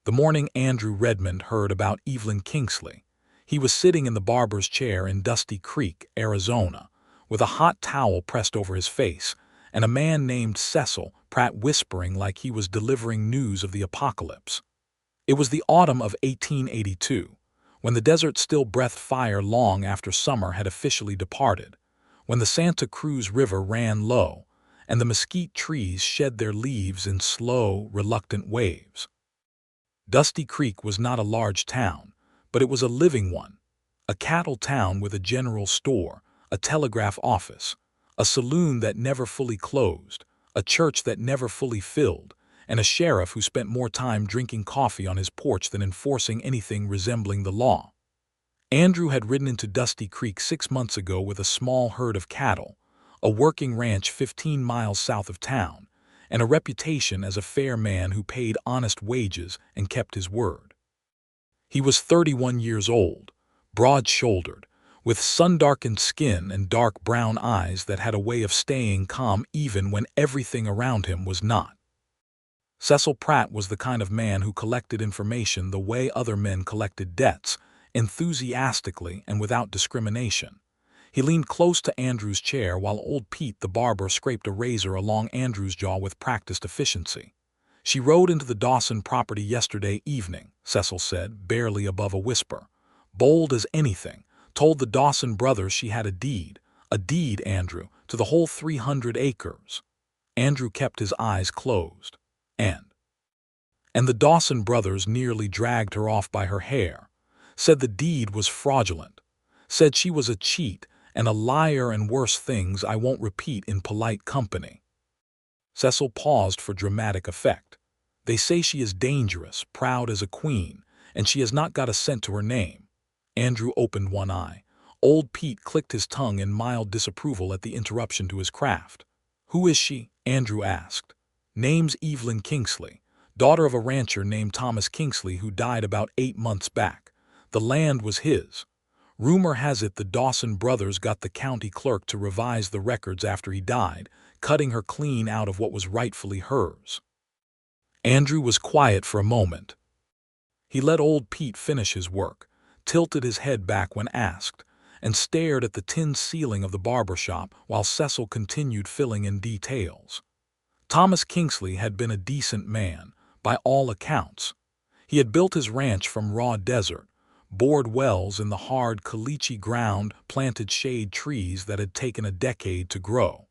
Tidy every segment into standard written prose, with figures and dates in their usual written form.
The morning Andrew Redmond heard about Evelyn Kingsley. He was sitting in the barber's chair in Dusty Creek, Arizona, with a hot towel pressed over his face, and a man named Cecil Pratt whispering like he was delivering news of the apocalypse. It was the autumn of 1882, when the desert still breathed fire long after summer had officially departed, when the Santa Cruz River ran low, and the mesquite trees shed their leaves in slow, reluctant waves. Dusty Creek was not a large town, but it was a living one, a cattle town with a general store, a telegraph office, a saloon that never fully closed, a church that never fully filled, and a sheriff who spent more time drinking coffee on his porch than enforcing anything resembling the law. Andrew had ridden into Dusty Creek 6 months ago with a small herd of cattle, a working ranch 15 miles south of town, and a reputation as a fair man who paid honest wages and kept his word. He was 31 years old, broad-shouldered, with sun-darkened skin and dark brown eyes that had a way of staying calm even when everything around him was not. Cecil Pratt was the kind of man who collected information the way other men collected debts, enthusiastically and without discrimination. He leaned close to Andrew's chair while old Pete the barber scraped a razor along Andrew's jaw with practiced efficiency. "She rode into the Dawson property yesterday evening," Cecil said, barely above a whisper. "Bold as anything. Told the Dawson brothers she had a deed, Andrew, to the whole 300 acres. Andrew kept his eyes closed. And the Dawson brothers nearly dragged her off by her hair. Said the deed was fraudulent. Said she was a cheat and a liar and worse things I won't repeat in polite company." Cecil paused for dramatic effect. "They say she is dangerous, proud as a queen, and she has not got a cent to her name." Andrew opened one eye. Old Pete clicked his tongue in mild disapproval at the interruption to his craft. "Who is she?" Andrew asked. "Name's Evelyn Kingsley, daughter of a rancher named Thomas Kingsley who died about 8 months back. The land was his. Rumor has it the Dawson brothers got the county clerk to revise the records after he died, cutting her clean out of what was rightfully hers." Andrew was quiet for a moment. He let old Pete finish his work, tilted his head back when asked, and stared at the tin ceiling of the barber shop while Cecil continued filling in details. Thomas Kingsley had been a decent man, by all accounts. He had built his ranch from raw desert, bored wells in the hard caliche ground, planted shade trees that had taken a decade to grow.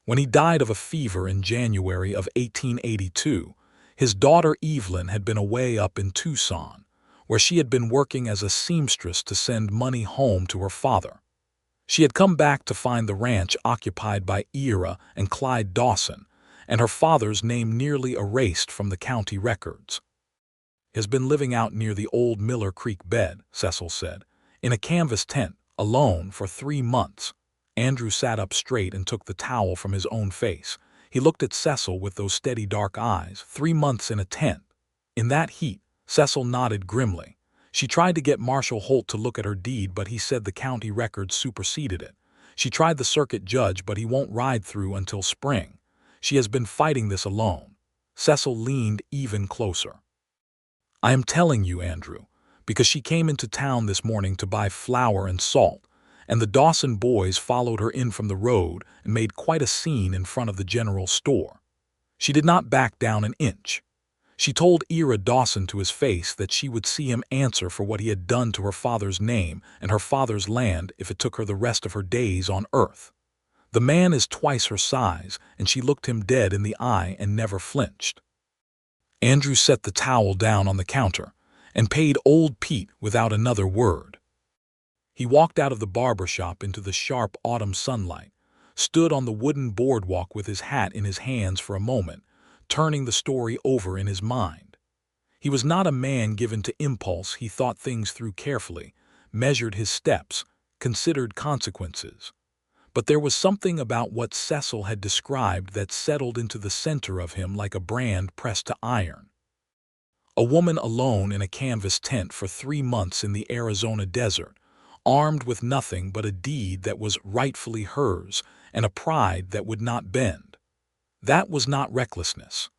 When he died of a fever in January of 1882, his daughter Evelyn had been away up in Tucson, where she had been working as a seamstress to send money home to her father. She had come back to find the ranch occupied by Ira and Clyde Dawson, and her father's name nearly erased from the county records. "Has been living out near the old Miller Creek bed," Cecil said, "in a canvas tent, alone, for 3 months. Andrew sat up straight and took the towel from his own face. He looked at Cecil with those steady dark eyes. 3 months in a tent. In that heat." Cecil nodded grimly. "She tried to get Marshal Holt to look at her deed, but he said the county records superseded it. She tried the circuit judge, but he won't ride through until spring. She has been fighting this alone." Cecil leaned even closer. "I am telling you, Andrew, because she came into town this morning to buy flour and salt, and the Dawson boys followed her in from the road and made quite a scene in front of the general store. She did not back down an inch. She told Ira Dawson to his face that she would see him answer for what he had done to her father's name and her father's land if it took her the rest of her days on earth. The man is twice her size, and she looked him dead in the eye and never flinched." Andrew set the towel down on the counter and paid old Pete without another word. He walked out of the barber shop into the sharp autumn sunlight, stood on the wooden boardwalk with his hat in his hands for a moment, turning the story over in his mind. He was not a man given to impulse. He thought things through carefully, measured his steps, considered consequences. But there was something about what Cecil had described that settled into the center of him like a brand pressed to iron. A woman alone in a canvas tent for 3 months in the Arizona desert, armed with nothing but a deed that was rightfully hers and a pride that would not bend. That was not recklessness.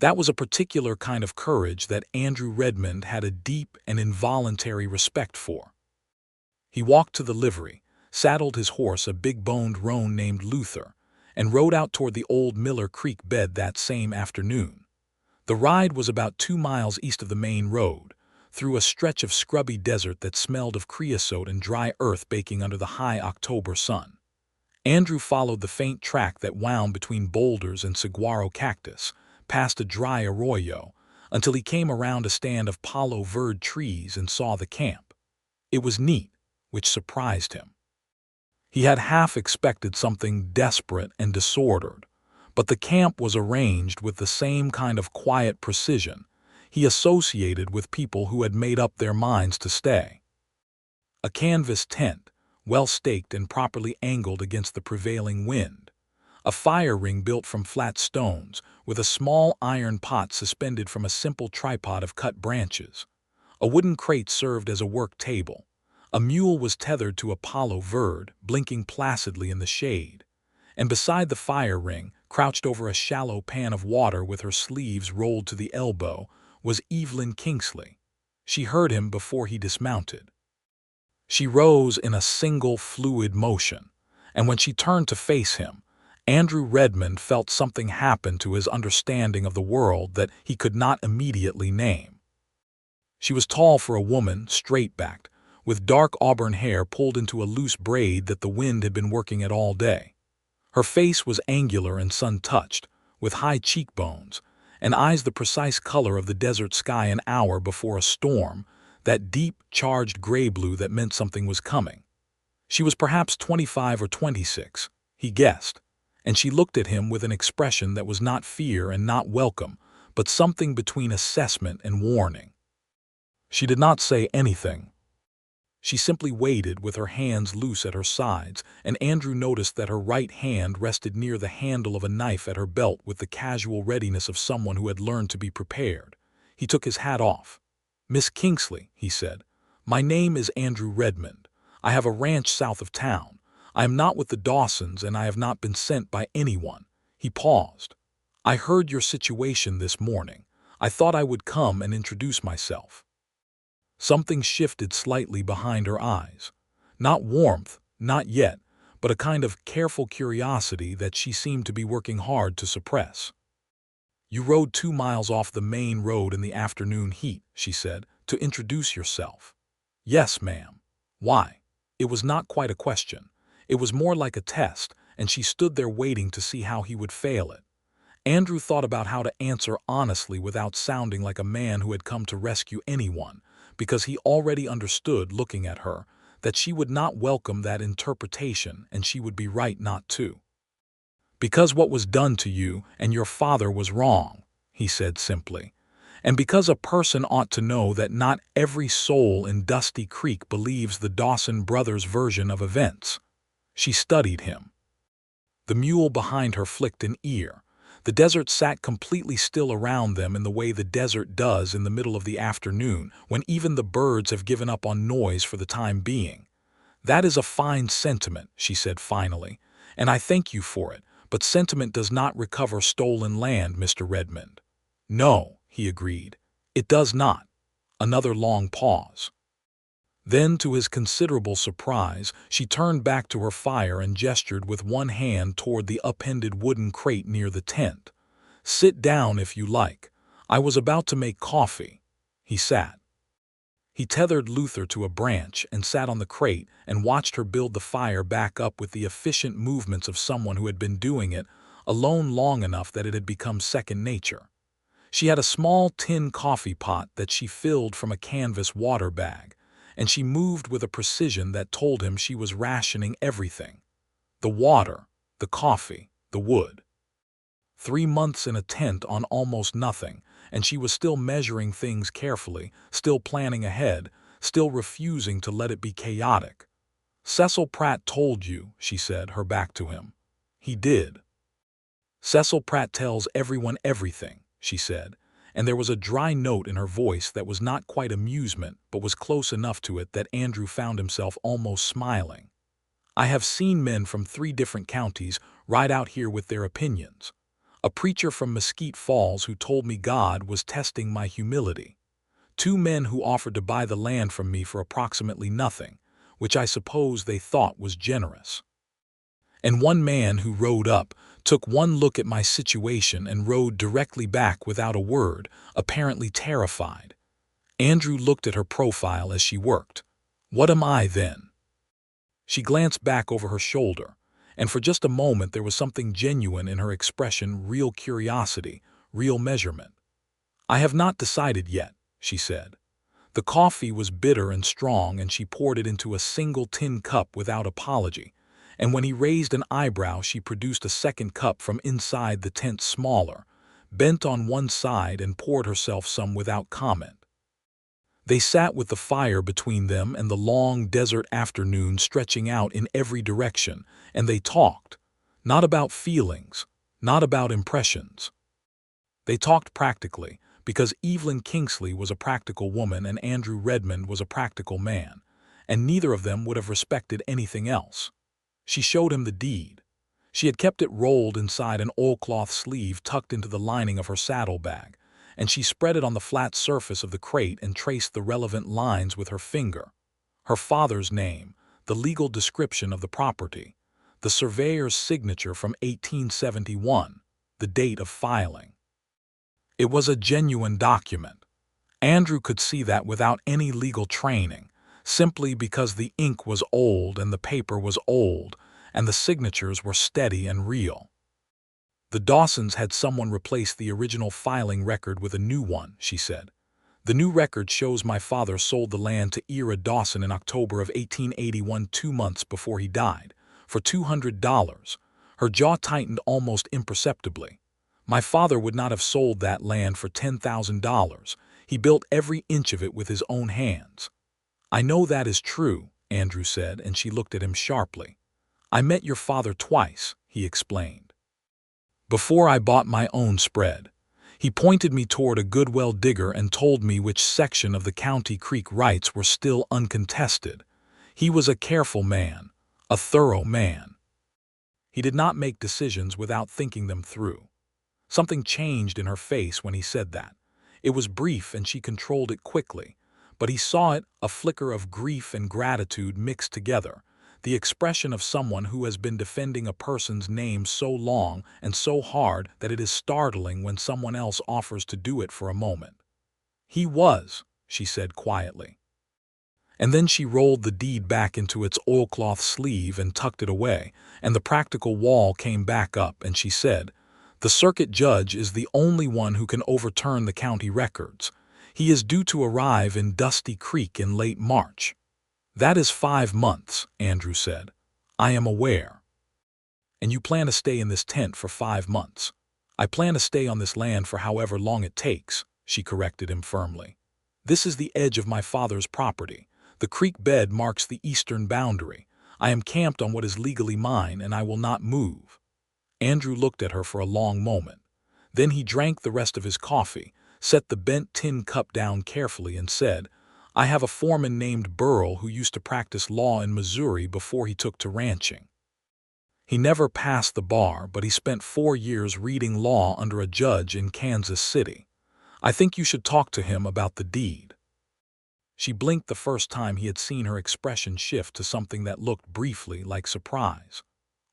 That was a particular kind of courage that Andrew Redmond had a deep and involuntary respect for. He walked to the livery, saddled his horse, a big-boned roan named Luther, and rode out toward the old Miller Creek bed that same afternoon. The ride was about 2 miles east of the main road, through a stretch of scrubby desert that smelled of creosote and dry earth baking under the high October sun. Andrew followed the faint track that wound between boulders and saguaro cactus, past a dry arroyo, until he came around a stand of palo verde trees and saw the camp. It was neat, which surprised him. He had half expected something desperate and disordered, but the camp was arranged with the same kind of quiet precision he associated with people who had made up their minds to stay. A canvas tent, well staked and properly angled against the prevailing wind. A fire ring built from flat stones, with a small iron pot suspended from a simple tripod of cut branches. A wooden crate served as a work table. A mule was tethered to a palo verde, blinking placidly in the shade. And beside the fire ring, crouched over a shallow pan of water with her sleeves rolled to the elbow, was Evelyn Kingsley. She heard him before he dismounted. She rose in a single fluid motion, and when she turned to face him, Andrew Redmond felt something happen to his understanding of the world that he could not immediately name. She was tall for a woman, straight-backed, with dark auburn hair pulled into a loose braid that the wind had been working at all day. Her face was angular and sun-touched, with high cheekbones, and eyes the precise color of the desert sky an hour before a storm, that deep, charged gray-blue that meant something was coming. She was perhaps 25 or 26, he guessed, and she looked at him with an expression that was not fear and not welcome, but something between assessment and warning. She did not say anything. She simply waited with her hands loose at her sides, and Andrew noticed that her right hand rested near the handle of a knife at her belt with the casual readiness of someone who had learned to be prepared. He took his hat off. "Miss Kingsley," he said, "my name is Andrew Redmond. I have a ranch south of town. I am not with the Dawsons, and I have not been sent by anyone." He paused. "I heard your situation this morning. I thought I would come and introduce myself." Something shifted slightly behind her eyes. Not warmth, not yet, but a kind of careful curiosity that she seemed to be working hard to suppress. "You rode 2 miles off the main road in the afternoon heat," she said, "to introduce yourself." "Yes, ma'am." "Why?" It was not quite a question. It was more like a test, and she stood there waiting to see how he would fail it. Andrew thought about how to answer honestly without sounding like a man who had come to rescue anyone, because he already understood, looking at her, that she would not welcome that interpretation and she would be right not to. "Because what was done to you and your father was wrong," he said simply, "and because a person ought to know that not every soul in Dusty Creek believes the Dawson brothers' version of events." She studied him. The mule behind her flicked an ear. The desert sat completely still around them in the way the desert does in the middle of the afternoon, when even the birds have given up on noise for the time being. "That is a fine sentiment," she said finally, "and I thank you for it, but sentiment does not recover stolen land, Mr. Redmond." "No," he agreed, "it does not." Another long pause. Then, to his considerable surprise, she turned back to her fire and gestured with one hand toward the upended wooden crate near the tent. "Sit down if you like. I was about to make coffee." He sat. He tethered Luther to a branch and sat on the crate and watched her build the fire back up with the efficient movements of someone who had been doing it alone long enough that it had become second nature. She had a small tin coffee pot that she filled from a canvas water bag, and she moved with a precision that told him she was rationing everything. The water, the coffee, the wood. 3 months in a tent on almost nothing, and she was still measuring things carefully, still planning ahead, still refusing to let it be chaotic. "Cecil Pratt told you," she said, her back to him. "He did." "Cecil Pratt tells everyone everything," she said, and there was a dry note in her voice that was not quite amusement but was close enough to it that Andrew found himself almost smiling. "I have seen men from 3 different counties ride out here with their opinions. A preacher from Mesquite Falls who told me God was testing my humility. 2 men who offered to buy the land from me for approximately nothing, which I suppose they thought was generous. And 1 man who rode up, took 1 look at my situation and rode directly back without a word, apparently terrified. Andrew looked at her profile as she worked. What am I then? She glanced back over her shoulder, and for just a moment there was something genuine in her expression, real curiosity, real measurement. I have not decided yet, she said. The coffee was bitter and strong, and she poured it into a single tin cup without apology, and when he raised an eyebrow she produced a second cup from inside the tent, smaller, bent on one side, and poured herself some without comment. They sat with the fire between them and the long desert afternoon stretching out in every direction, and they talked, not about feelings, not about impressions. They talked practically, because Evelyn Kingsley was a practical woman and Andrew Redmond was a practical man, and neither of them would have respected anything else. She showed him the deed. She had kept it rolled inside an oilcloth sleeve tucked into the lining of her saddlebag, and she spread it on the flat surface of the crate and traced the relevant lines with her finger. Her father's name, the legal description of the property, the surveyor's signature from 1871, the date of filing. It was a genuine document. Andrew could see that without any legal training, simply because the ink was old and the paper was old, and the signatures were steady and real. The Dawsons had someone replace the original filing record with a new one, she said. The new record shows my father sold the land to Ira Dawson in October of 1881, 2 months before he died, for $200. Her jaw tightened almost imperceptibly. My father would not have sold that land for $10,000. He built every inch of it with his own hands. I know that is true, Andrew said, and she looked at him sharply. I met your father twice, he explained. Before I bought my own spread, he pointed me toward a good well digger and told me which section of the county creek rights were still uncontested. He was a careful man, a thorough man. He did not make decisions without thinking them through. Something changed in her face when he said that. It was brief and she controlled it quickly, but he saw it, a flicker of grief and gratitude mixed together, the expression of someone who has been defending a person's name so long and so hard that it is startling when someone else offers to do it for a moment. He was, she said quietly. And then she rolled the deed back into its oilcloth sleeve and tucked it away, and the practical wall came back up, and she said, the circuit judge is the only one who can overturn the county records. He is due to arrive in Dusty Creek in late March. That is 5 months, Andrew said. I am aware. And you plan to stay in this tent for 5 months. I plan to stay on this land for however long it takes, she corrected him firmly. This is the edge of my father's property. The creek bed marks the eastern boundary. I am camped on what is legally mine, and I will not move. Andrew looked at her for a long moment. Then he drank the rest of his coffee, set the bent tin cup down carefully, and said, I have a foreman named Burrell who used to practice law in Missouri before he took to ranching. He never passed the bar, but he spent 4 years reading law under a judge in Kansas City. I think you should talk to him about the deed. She blinked the first time he had seen her expression shift to something that looked briefly like surprise.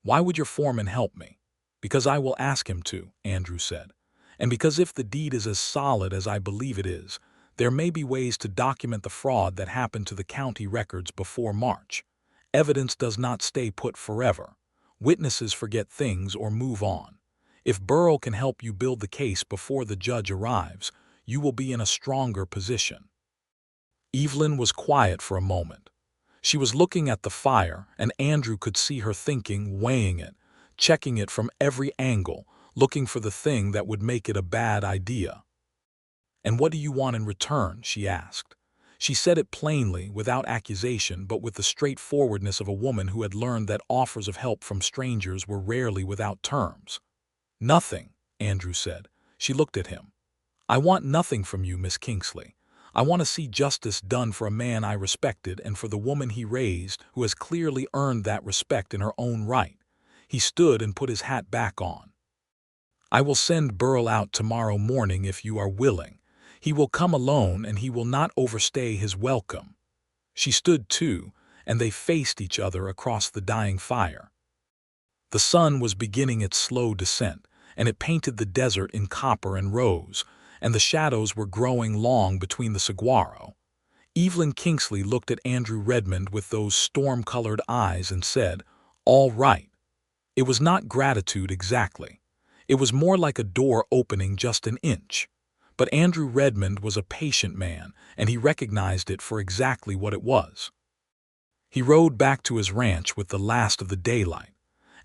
Why would your foreman help me? Because I will ask him to, Andrew said. And because if the deed is as solid as I believe it is, there may be ways to document the fraud that happened to the county records before March. Evidence does not stay put forever. Witnesses forget things or move on. If Burrell can help you build the case before the judge arrives, you will be in a stronger position. Evelyn was quiet for a moment. She was looking at the fire, and Andrew could see her thinking, weighing it, checking it from every angle, looking for the thing that would make it a bad idea. And what do you want in return? She asked. She said it plainly, without accusation, but with the straightforwardness of a woman who had learned that offers of help from strangers were rarely without terms. Nothing, Andrew said. She looked at him. I want nothing from you, Miss Kingsley. I want to see justice done for a man I respected and for the woman he raised, who has clearly earned that respect in her own right. He stood and put his hat back on. I will send Burl out tomorrow morning if you are willing. He will come alone and he will not overstay his welcome." She stood too, and they faced each other across the dying fire. The sun was beginning its slow descent, and it painted the desert in copper and rose, and the shadows were growing long between the saguaro. Evelyn Kingsley looked at Andrew Redmond with those storm-colored eyes and said, "All right." It was not gratitude exactly. It was more like a door opening just an inch. But Andrew Redmond was a patient man, and he recognized it for exactly what it was. He rode back to his ranch with the last of the daylight,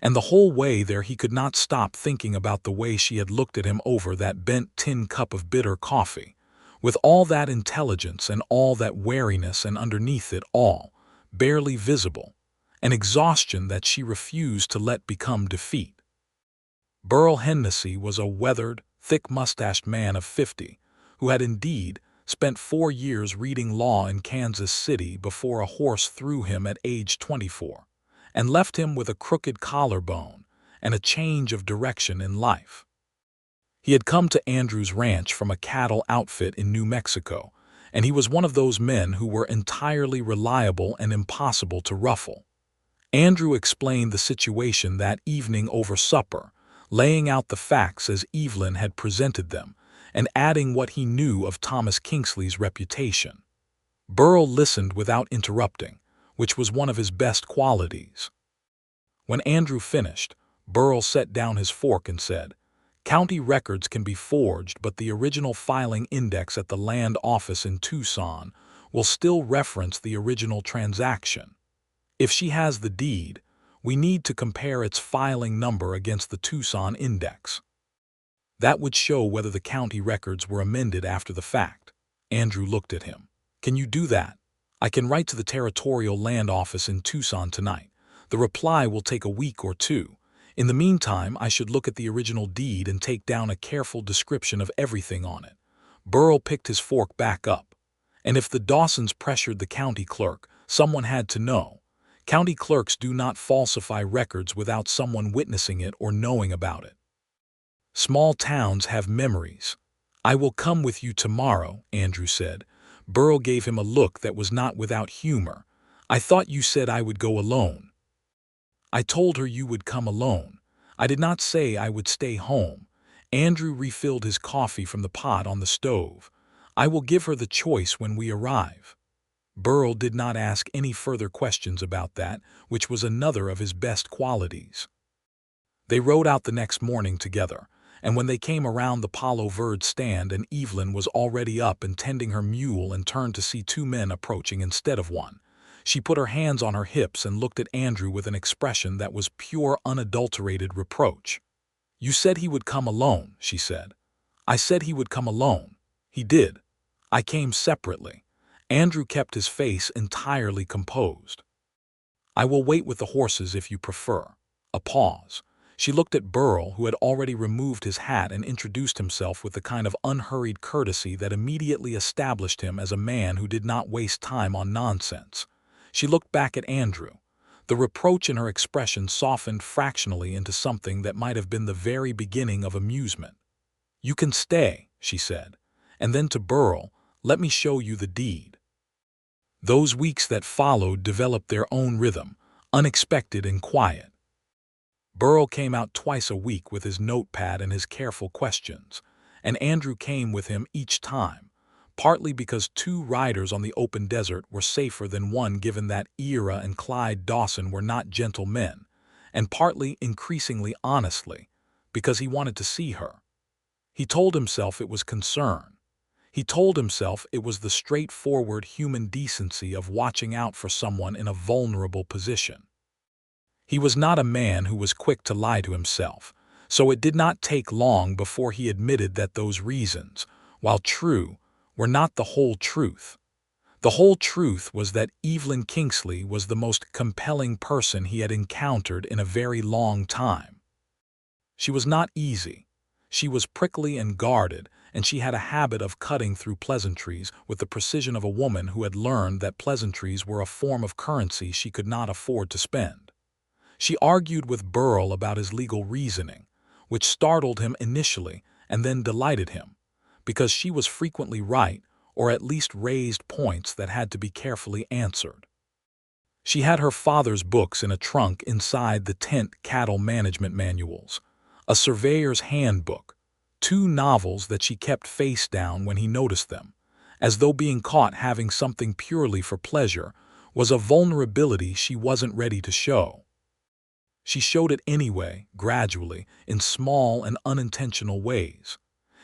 and the whole way there he could not stop thinking about the way she had looked at him over that bent tin cup of bitter coffee, with all that intelligence and all that wariness, and underneath it all, barely visible, an exhaustion that she refused to let become defeat. Burl Hennessy was a weathered, thick-mustached man of 50, who had indeed spent 4 years reading law in Kansas City before a horse threw him at age 24, and left him with a crooked collarbone and a change of direction in life. He had come to Andrew's ranch from a cattle outfit in New Mexico, and he was one of those men who were entirely reliable and impossible to ruffle. Andrew explained the situation that evening over supper, laying out the facts as Evelyn had presented them, and adding what he knew of Thomas Kingsley's reputation. Burl listened without interrupting, which was one of his best qualities. When Andrew finished, Burl set down his fork and said, "County records can be forged, but the original filing index at the land office in Tucson will still reference the original transaction. If she has the deed, we need to compare its filing number against the Tucson index. That would show whether the county records were amended after the fact." Andrew looked at him. "Can you do that?" "I can write to the Territorial Land Office in Tucson tonight. The reply will take a week or 2. In the meantime, I should look at the original deed and take down a careful description of everything on it." Burl picked his fork back up. "And if the Dawsons pressured the county clerk, someone had to know. County clerks do not falsify records without someone witnessing it or knowing about it. Small towns have memories." "I will come with you tomorrow," Andrew said. Burl gave him a look that was not without humor. "I thought you said I would go alone." "I told her you would come alone. I did not say I would stay home." Andrew refilled his coffee from the pot on the stove. "I will give her the choice when we arrive." Burl did not ask any further questions about that, which was another of his best qualities. They rode out the next morning together, and when they came around the Palo Verde stand and Evelyn was already up and tending her mule and turned to see 2 men approaching instead of one, she put her hands on her hips and looked at Andrew with an expression that was pure, unadulterated reproach. "You said he would come alone," she said. "I said he would come alone. He did. I came separately." Andrew kept his face entirely composed. "I will wait with the horses if you prefer." A pause. She looked at Burl, who had already removed his hat and introduced himself with the kind of unhurried courtesy that immediately established him as a man who did not waste time on nonsense. She looked back at Andrew. The reproach in her expression softened fractionally into something that might have been the very beginning of amusement. "You can stay," she said. And then to Burl, "Let me show you the deed." Those weeks that followed developed their own rhythm, unexpected and quiet. Burl came out twice a week with his notepad and his careful questions, and Andrew came with him each time, partly because 2 riders on the open desert were safer than 1 given that Ira and Clyde Dawson were not gentle men, and partly, increasingly honestly, because he wanted to see her. He told himself it was concern. He told himself it was the straightforward human decency of watching out for someone in a vulnerable position. He was not a man who was quick to lie to himself, so it did not take long before he admitted that those reasons, while true, were not the whole truth. The whole truth was that Evelyn Kingsley was the most compelling person he had encountered in a very long time. She was not easy. She was prickly and guarded, and she had a habit of cutting through pleasantries with the precision of a woman who had learned that pleasantries were a form of currency she could not afford to spend. She argued with Burl about his legal reasoning, which startled him initially and then delighted him, because she was frequently right, or at least raised points that had to be carefully answered. She had her father's books in a trunk inside the tent cattle management manuals, a surveyor's handbook, two novels that she kept face down when he noticed them, as though being caught having something purely for pleasure was a vulnerability she wasn't ready to show. She showed it anyway, gradually, in small and unintentional ways.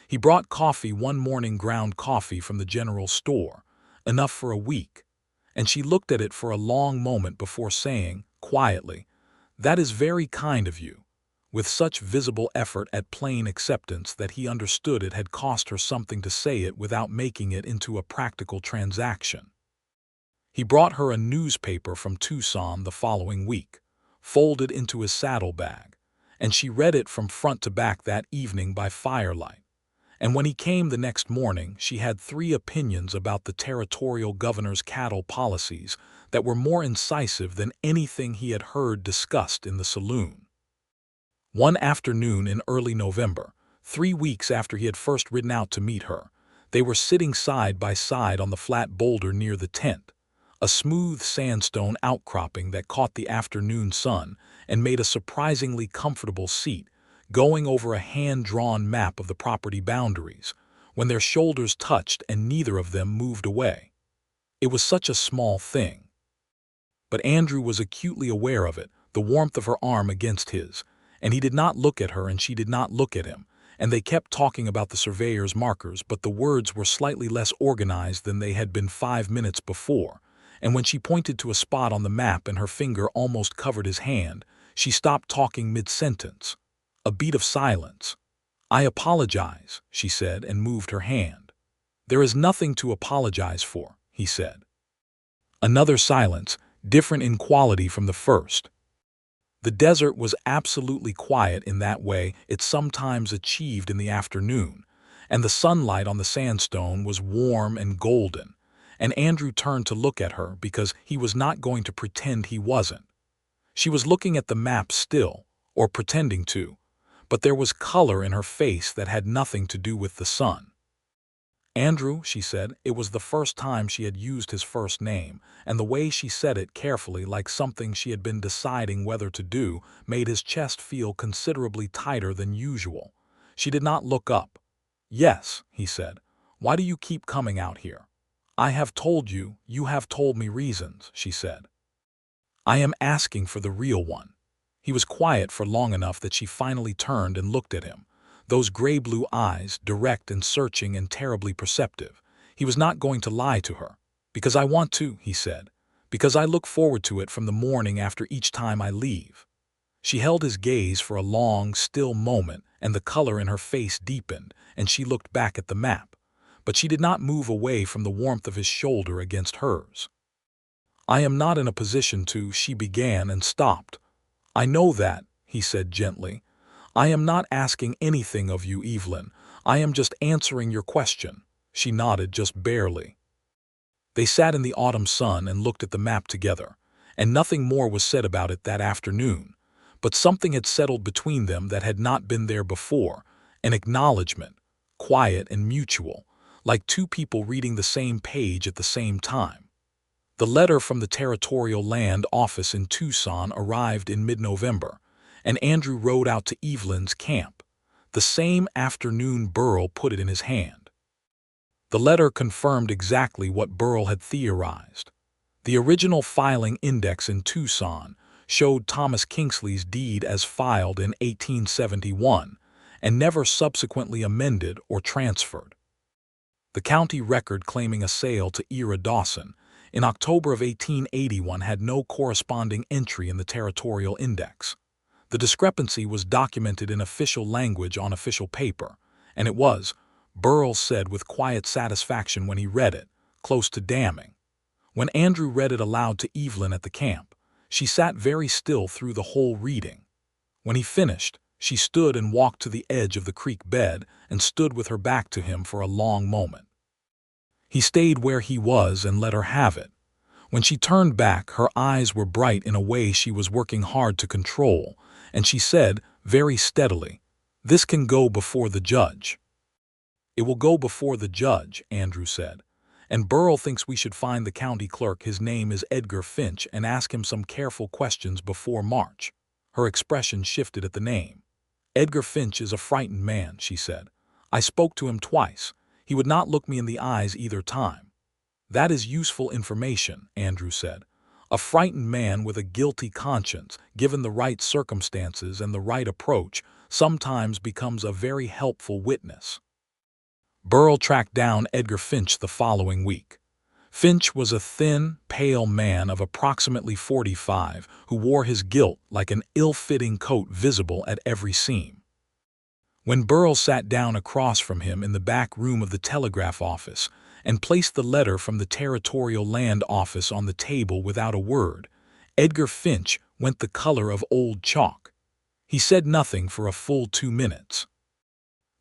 He brought coffee one morning, ground coffee from the general store, enough for a week, and she looked at it for a long moment before saying, quietly, "That is very kind of you," with such visible effort at plain acceptance that he understood it had cost her something to say it without making it into a practical transaction. He brought her a newspaper from Tucson the following week, folded into his saddlebag, and she read it from front to back that evening by firelight. And when he came the next morning, she had 3 opinions about the territorial governor's cattle policies that were more incisive than anything he had heard discussed in the saloon. One afternoon in early November, 3 weeks after he had first ridden out to meet her, they were sitting side by side on the flat boulder near the tent, a smooth sandstone outcropping that caught the afternoon sun and made a surprisingly comfortable seat, going over a hand-drawn map of the property boundaries, when their shoulders touched and neither of them moved away. It was such a small thing. But Andrew was acutely aware of it, the warmth of her arm against his, and he did not look at her and she did not look at him, and they kept talking about the surveyor's markers, but the words were slightly less organized than they had been 5 minutes before, and when she pointed to a spot on the map and her finger almost covered his hand, she stopped talking mid-sentence. A beat of silence. "I apologize," she said, and moved her hand. "There is nothing to apologize for," he said. Another silence, different in quality from the first. The desert was absolutely quiet in that way it sometimes achieved in the afternoon, and the sunlight on the sandstone was warm and golden, and Andrew turned to look at her because he was not going to pretend he wasn't. She was looking at the map still, or pretending to, but there was color in her face that had nothing to do with the sun. "Andrew," she said. It was the first time she had used his first name, and the way she said it carefully, like something she had been deciding whether to do, made his chest feel considerably tighter than usual. She did not look up. "Yes," he said. "Why do you keep coming out here?" "I have told you, you have told me reasons," she said. "I am asking for the real one." He was quiet for long enough that she finally turned and looked at him. Those gray-blue eyes, direct and searching and terribly perceptive. He was not going to lie to her. "Because I want to," he said. "Because I look forward to it from the morning after each time I leave." She held his gaze for a long, still moment, and the color in her face deepened, and she looked back at the map. But she did not move away from the warmth of his shoulder against hers. "I am not in a position to," she began and stopped. "I know that," he said gently. "I am not asking anything of you, Evelyn. I am just answering your question." She nodded just barely. They sat in the autumn sun and looked at the map together, and nothing more was said about it that afternoon. But something had settled between them that had not been there before, an acknowledgement, quiet and mutual, like 2 people reading the same page at the same time. The letter from the Territorial Land Office in Tucson arrived in mid-November, and Andrew rode out to Evelyn's camp. The same afternoon Burl put it in his hand. The letter confirmed exactly what Burl had theorized. The original filing index in Tucson showed Thomas Kingsley's deed as filed in 1871 and never subsequently amended or transferred. The county record claiming a sale to Ira Dawson in October of 1881 had no corresponding entry in the territorial index. The discrepancy was documented in official language on official paper, and it was, Burl said with quiet satisfaction when he read it, close to damning. When Andrew read it aloud to Evelyn at the camp, she sat very still through the whole reading. When he finished, she stood and walked to the edge of the creek bed and stood with her back to him for a long moment. He stayed where he was and let her have it. When she turned back, her eyes were bright in a way she was working hard to control, and she said, very steadily, This can go before the judge. It will go before the judge, Andrew said. And Burrell thinks we should find the county clerk, his name is Edgar Finch, and ask him some careful questions before March. Her expression shifted at the name. Edgar Finch is a frightened man, she said. I spoke to him twice. He would not look me in the eyes either time. That is useful information, Andrew said. A frightened man with a guilty conscience, given the right circumstances and the right approach, sometimes becomes a very helpful witness. Burrell tracked down Edgar Finch the following week. Finch was a thin, pale man of approximately 45 who wore his guilt like an ill-fitting coat visible at every seam. When Burrell sat down across from him in the back room of the telegraph office and placed the letter from the Territorial Land Office on the table without a word, Edgar Finch went the color of old chalk. He said nothing for a full 2 minutes.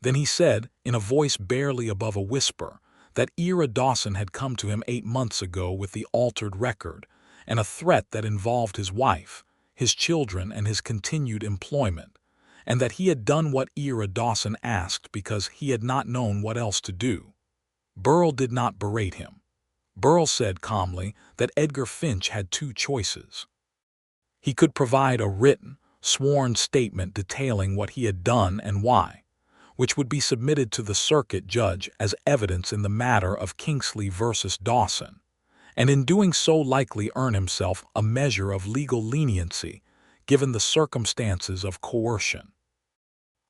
Then he said, in a voice barely above a whisper, that Ira Dawson had come to him 8 months ago with the altered record and a threat that involved his wife, his children, and his continued employment, and that he had done what Ira Dawson asked because he had not known what else to do. Burrell did not berate him. Burrell said calmly that Edgar Finch had 2 choices. He could provide a written, sworn statement detailing what he had done and why, which would be submitted to the circuit judge as evidence in the matter of Kingsley versus Dawson, and in doing so likely earn himself a measure of legal leniency given the circumstances of coercion.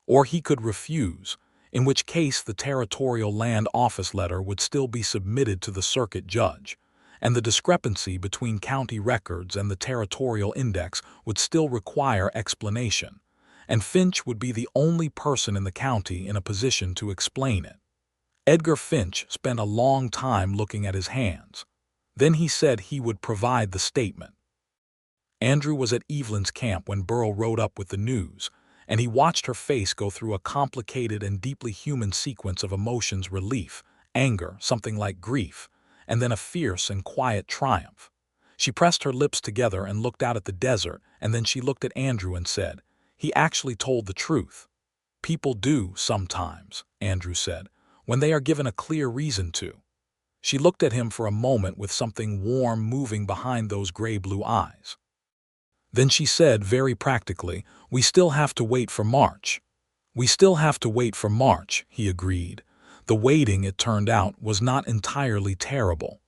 Or he could refuse, in which case the Territorial Land Office letter would still be submitted to the circuit judge, and the discrepancy between county records and the territorial index would still require explanation, and Finch would be the only person in the county in a position to explain it. Edgar Finch spent a long time looking at his hands. Then he said he would provide the statement. Andrew was at Evelyn's camp when Burrell rode up with the news, and he watched her face go through a complicated and deeply human sequence of emotions: relief, anger, something like grief, and then a fierce and quiet triumph. She pressed her lips together and looked out at the desert, and then she looked at Andrew and said, "He actually told the truth." "People do, sometimes," Andrew said, "when they are given a clear reason to." She looked at him for a moment with something warm moving behind those gray-blue eyes. Then she said very practically, "We still have to wait for March." "We still have to wait for March," he agreed. The waiting, it turned out, was not entirely terrible.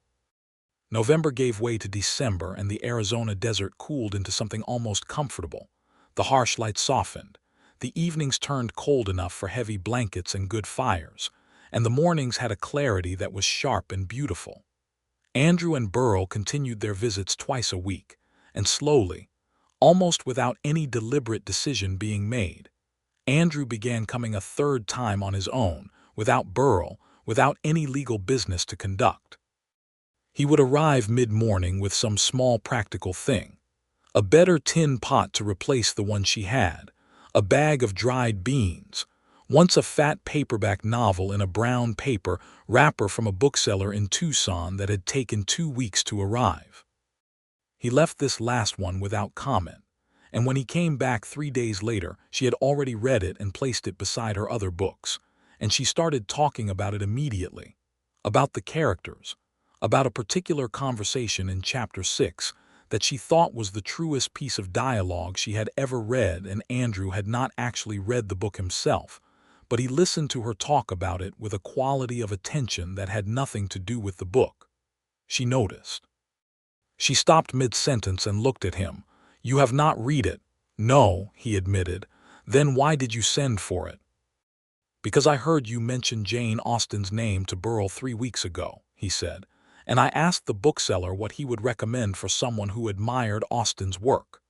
November gave way to December, and the Arizona desert cooled into something almost comfortable. The harsh light softened. The evenings turned cold enough for heavy blankets and good fires, and the mornings had a clarity that was sharp and beautiful. Andrew and Burrell continued their visits twice a week, and slowly, almost without any deliberate decision being made, Andrew began coming a third time on his own, without Burrell, without any legal business to conduct. He would arrive mid-morning with some small practical thing: a better tin pot to replace the one she had, a bag of dried beans, once a fat paperback novel in a brown paper wrapper from a bookseller in Tucson that had taken 2 weeks to arrive. He left this last one without comment, and when he came back 3 days later, she had already read it and placed it beside her other books, and she started talking about it immediately, about the characters, about a particular conversation in Chapter 6 that she thought was the truest piece of dialogue she had ever read, and Andrew had not actually read the book himself, but he listened to her talk about it with a quality of attention that had nothing to do with the book. She noticed. She stopped mid-sentence and looked at him. "You have not read it." "No," he admitted. "Then why did you send for it?" "Because I heard you mention Jane Austen's name to Burrell 3 weeks ago," he said, "and I asked the bookseller what he would recommend for someone who admired Austen's work."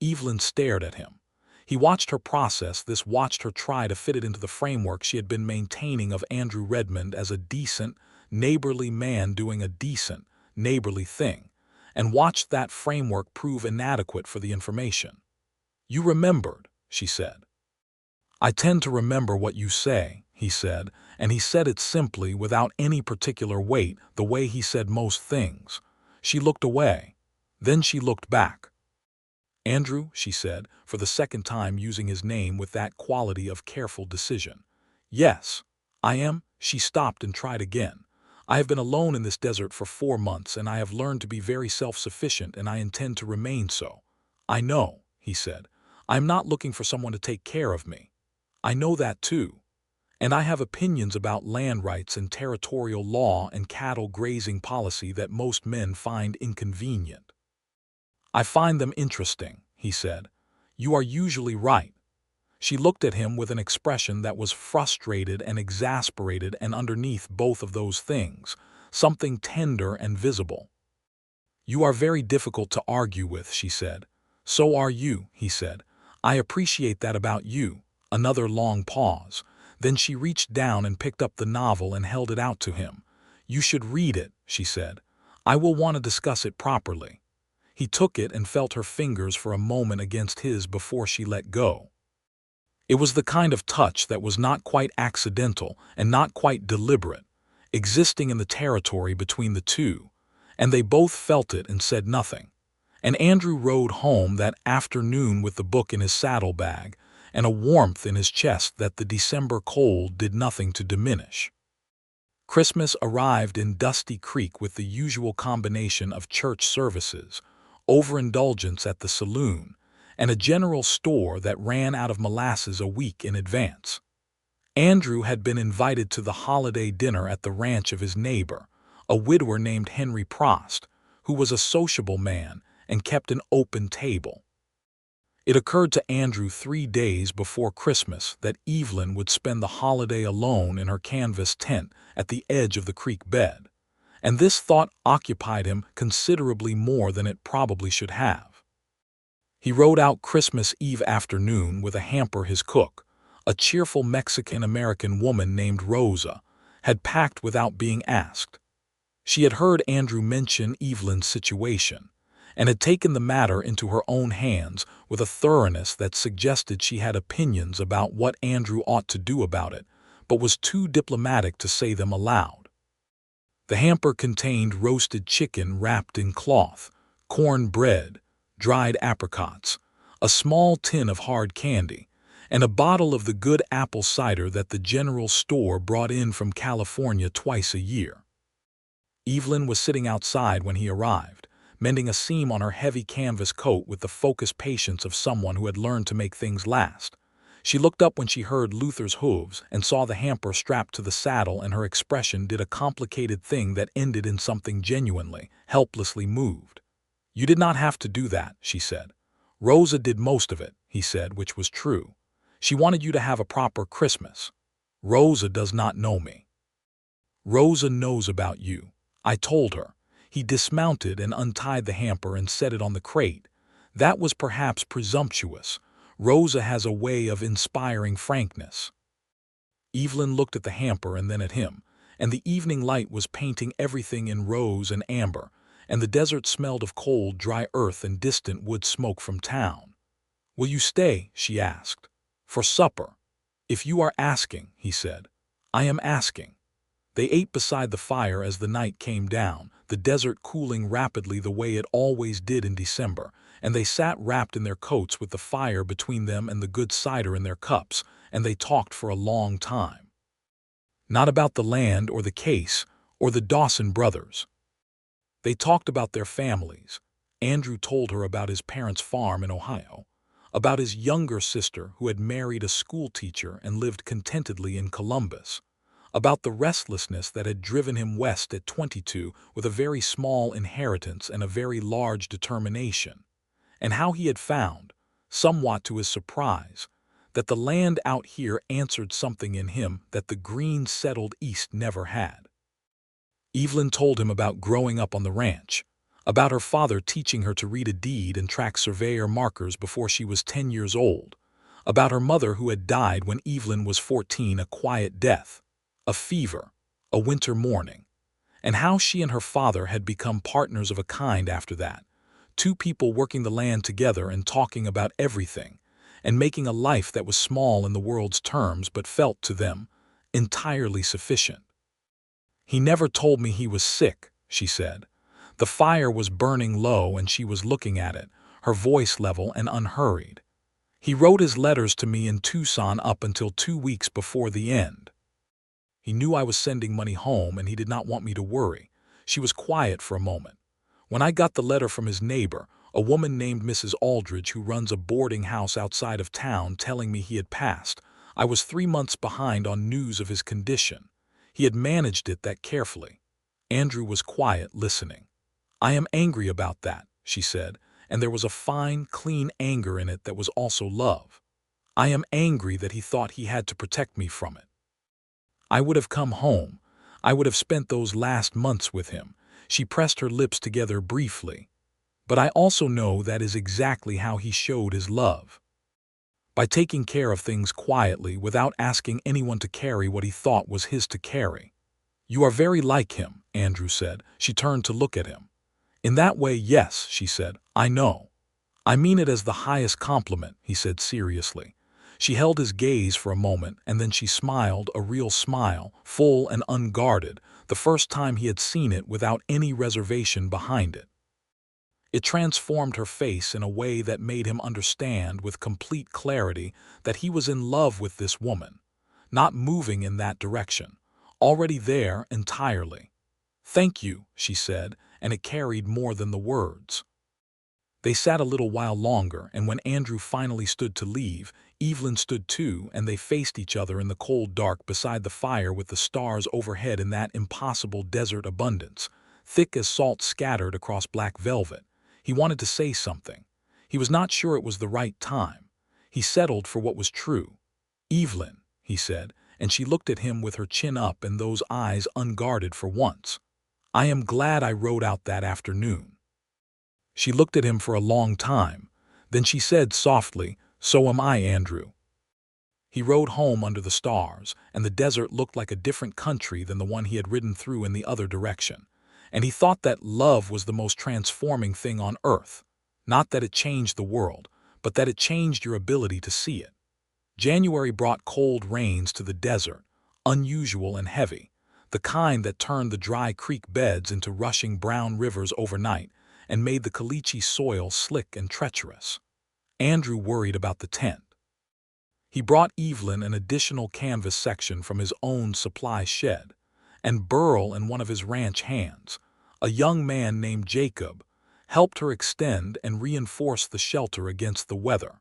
Evelyn stared at him. He watched her process this, watched her try to fit it into the framework she had been maintaining of Andrew Redmond as a decent, neighborly man doing a decent, neighborly thing, and watched that framework prove inadequate for the information. "You remembered," she said. "I tend to remember what you say," he said, and he said it simply, without any particular weight, the way he said most things. She looked away. Then she looked back. Andrew, she said, for the second time using his name with that quality of careful decision. Yes, I am. She stopped and tried again. I have been alone in this desert for 4 months, and I have learned to be very self-sufficient, and I intend to remain so. I know, he said. I am not looking for someone to take care of me. I know that too. And I have opinions about land rights and territorial law and cattle grazing policy that most men find inconvenient. I find them interesting, he said. You are usually right. She looked at him with an expression that was frustrated and exasperated, and underneath both of those things, something tender and visible. You are very difficult to argue with, she said. So are you, he said. I appreciate that about you. Another long pause. Then she reached down and picked up the novel and held it out to him. You should read it, she said. I will want to discuss it properly. He took it and felt her fingers for a moment against his before she let go. It was the kind of touch that was not quite accidental and not quite deliberate, existing in the territory between the two, and they both felt it and said nothing. And Andrew rode home that afternoon with the book in his saddlebag and a warmth in his chest that the December cold did nothing to diminish. Christmas arrived in Dusty Creek with the usual combination of church services, overindulgence at the saloon, and a general store that ran out of molasses a week in advance. Andrew had been invited to the holiday dinner at the ranch of his neighbor, a widower named Henry Prost, who was a sociable man and kept an open table. It occurred to Andrew 3 days before Christmas that Evelyn would spend the holiday alone in her canvas tent at the edge of the creek bed, and this thought occupied him considerably more than it probably should have. He rode out Christmas Eve afternoon with a hamper his cook, a cheerful Mexican-American woman named Rosa, had packed without being asked. She had heard Andrew mention Evelyn's situation, and had taken the matter into her own hands with a thoroughness that suggested she had opinions about what Andrew ought to do about it, but was too diplomatic to say them aloud. The hamper contained roasted chicken wrapped in cloth, corn bread, dried apricots, a small tin of hard candy, and a bottle of the good apple cider that the general store brought in from California twice a year. Evelyn was sitting outside when he arrived, mending a seam on her heavy canvas coat with the focused patience of someone who had learned to make things last. She looked up when she heard Luther's hooves and saw the hamper strapped to the saddle, and her expression did a complicated thing that ended in something genuinely, helplessly moved. You did not have to do that, she said. Rosa did most of it, he said, which was true. She wanted you to have a proper Christmas. Rosa does not know me. Rosa knows about you. I told her. He dismounted and untied the hamper and set it on the crate. That was perhaps presumptuous. Rosa has a way of inspiring frankness. Evelyn looked at the hamper and then at him, and the evening light was painting everything in rose and amber, and the desert smelled of cold, dry earth and distant wood smoke from town. Will you stay? She asked. For supper. If you are asking, he said. I am asking. They ate beside the fire as the night came down, the desert cooling rapidly the way it always did in December, and they sat wrapped in their coats with the fire between them and the good cider in their cups, and they talked for a long time. Not about the land or the case or the Dawson brothers. They talked about their families. Andrew told her about his parents' farm in Ohio, about his younger sister who had married a schoolteacher and lived contentedly in Columbus, about the restlessness that had driven him west at 22 with a very small inheritance and a very large determination, and how he had found, somewhat to his surprise, that the land out here answered something in him that the green settled East never had. Evelyn told him about growing up on the ranch, about her father teaching her to read a deed and track surveyor markers before she was 10 years old, about her mother who had died when Evelyn was 14, a quiet death, a fever, a winter morning, and how she and her father had become partners of a kind after that, two people working the land together and talking about everything, and making a life that was small in the world's terms but felt to them entirely sufficient. He never told me he was sick, she said. The fire was burning low and she was looking at it, her voice level and unhurried. "He wrote his letters to me in Tucson up until 2 weeks before the end. He knew I was sending money home and he did not want me to worry." She was quiet for a moment. "When I got the letter from his neighbor, a woman named Mrs. Aldridge who runs a boarding house outside of town, telling me he had passed, I was 3 months behind on news of his condition. He had managed it that carefully." Andrew was quiet, listening. "I am angry about that," she said, and there was a fine, clean anger in it that was also love. "I am angry that he thought he had to protect me from it. I would have come home. I would have spent those last months with him." She pressed her lips together briefly. "But I also know that is exactly how he showed his love. By taking care of things quietly without asking anyone to carry what he thought was his to carry." "You are very like him," Andrew said. She turned to look at him. "In that way, yes," she said. "I know. I mean it as the highest compliment," he said seriously. She held his gaze for a moment, and then she smiled, a real smile, full and unguarded, the first time he had seen it without any reservation behind it. It transformed her face in a way that made him understand with complete clarity that he was in love with this woman, not moving in that direction, already there entirely. "Thank you," she said, and it carried more than the words. They sat a little while longer, and when Andrew finally stood to leave, Evelyn stood too, and they faced each other in the cold dark beside the fire with the stars overhead in that impossible desert abundance, thick as salt scattered across black velvet. He wanted to say something. He was not sure it was the right time. He settled for what was true. "Evelyn," he said, and she looked at him with her chin up and those eyes unguarded for once. "I am glad I rode out that afternoon." She looked at him for a long time. Then she said softly, "So am I, Andrew." He rode home under the stars, and the desert looked like a different country than the one he had ridden through in the other direction. And he thought that love was the most transforming thing on earth. Not that it changed the world, but that it changed your ability to see it. January brought cold rains to the desert, unusual and heavy, the kind that turned the dry creek beds into rushing brown rivers overnight, and made the caliche soil slick and treacherous. Andrew worried about the tent. He brought Evelyn an additional canvas section from his own supply shed, and Burl and one of his ranch hands, a young man named Jacob, helped her extend and reinforce the shelter against the weather.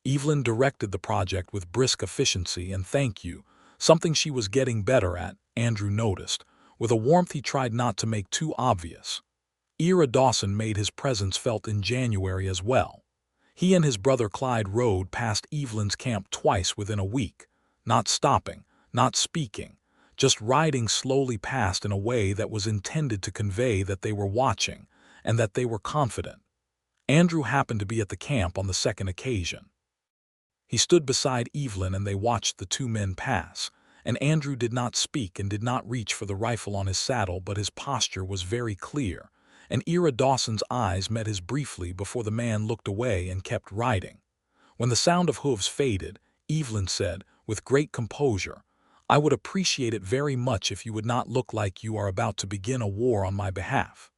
Evelyn directed the project with brisk efficiency and thank you, something she was getting better at, Andrew noticed, with a warmth he tried not to make too obvious. Ira Dawson made his presence felt in January as well. He and his brother Clyde rode past Evelyn's camp twice within a week, not stopping, not speaking, just riding slowly past in a way that was intended to convey that they were watching and that they were confident. Andrew happened to be at the camp on the second occasion. He stood beside Evelyn and they watched the two men pass, and Andrew did not speak and did not reach for the rifle on his saddle, but his posture was very clear, and Ira Dawson's eyes met his briefly before the man looked away and kept riding. When the sound of hooves faded, Evelyn said, with great composure, "I would appreciate it very much if you would not look like you are about to begin a war on my behalf."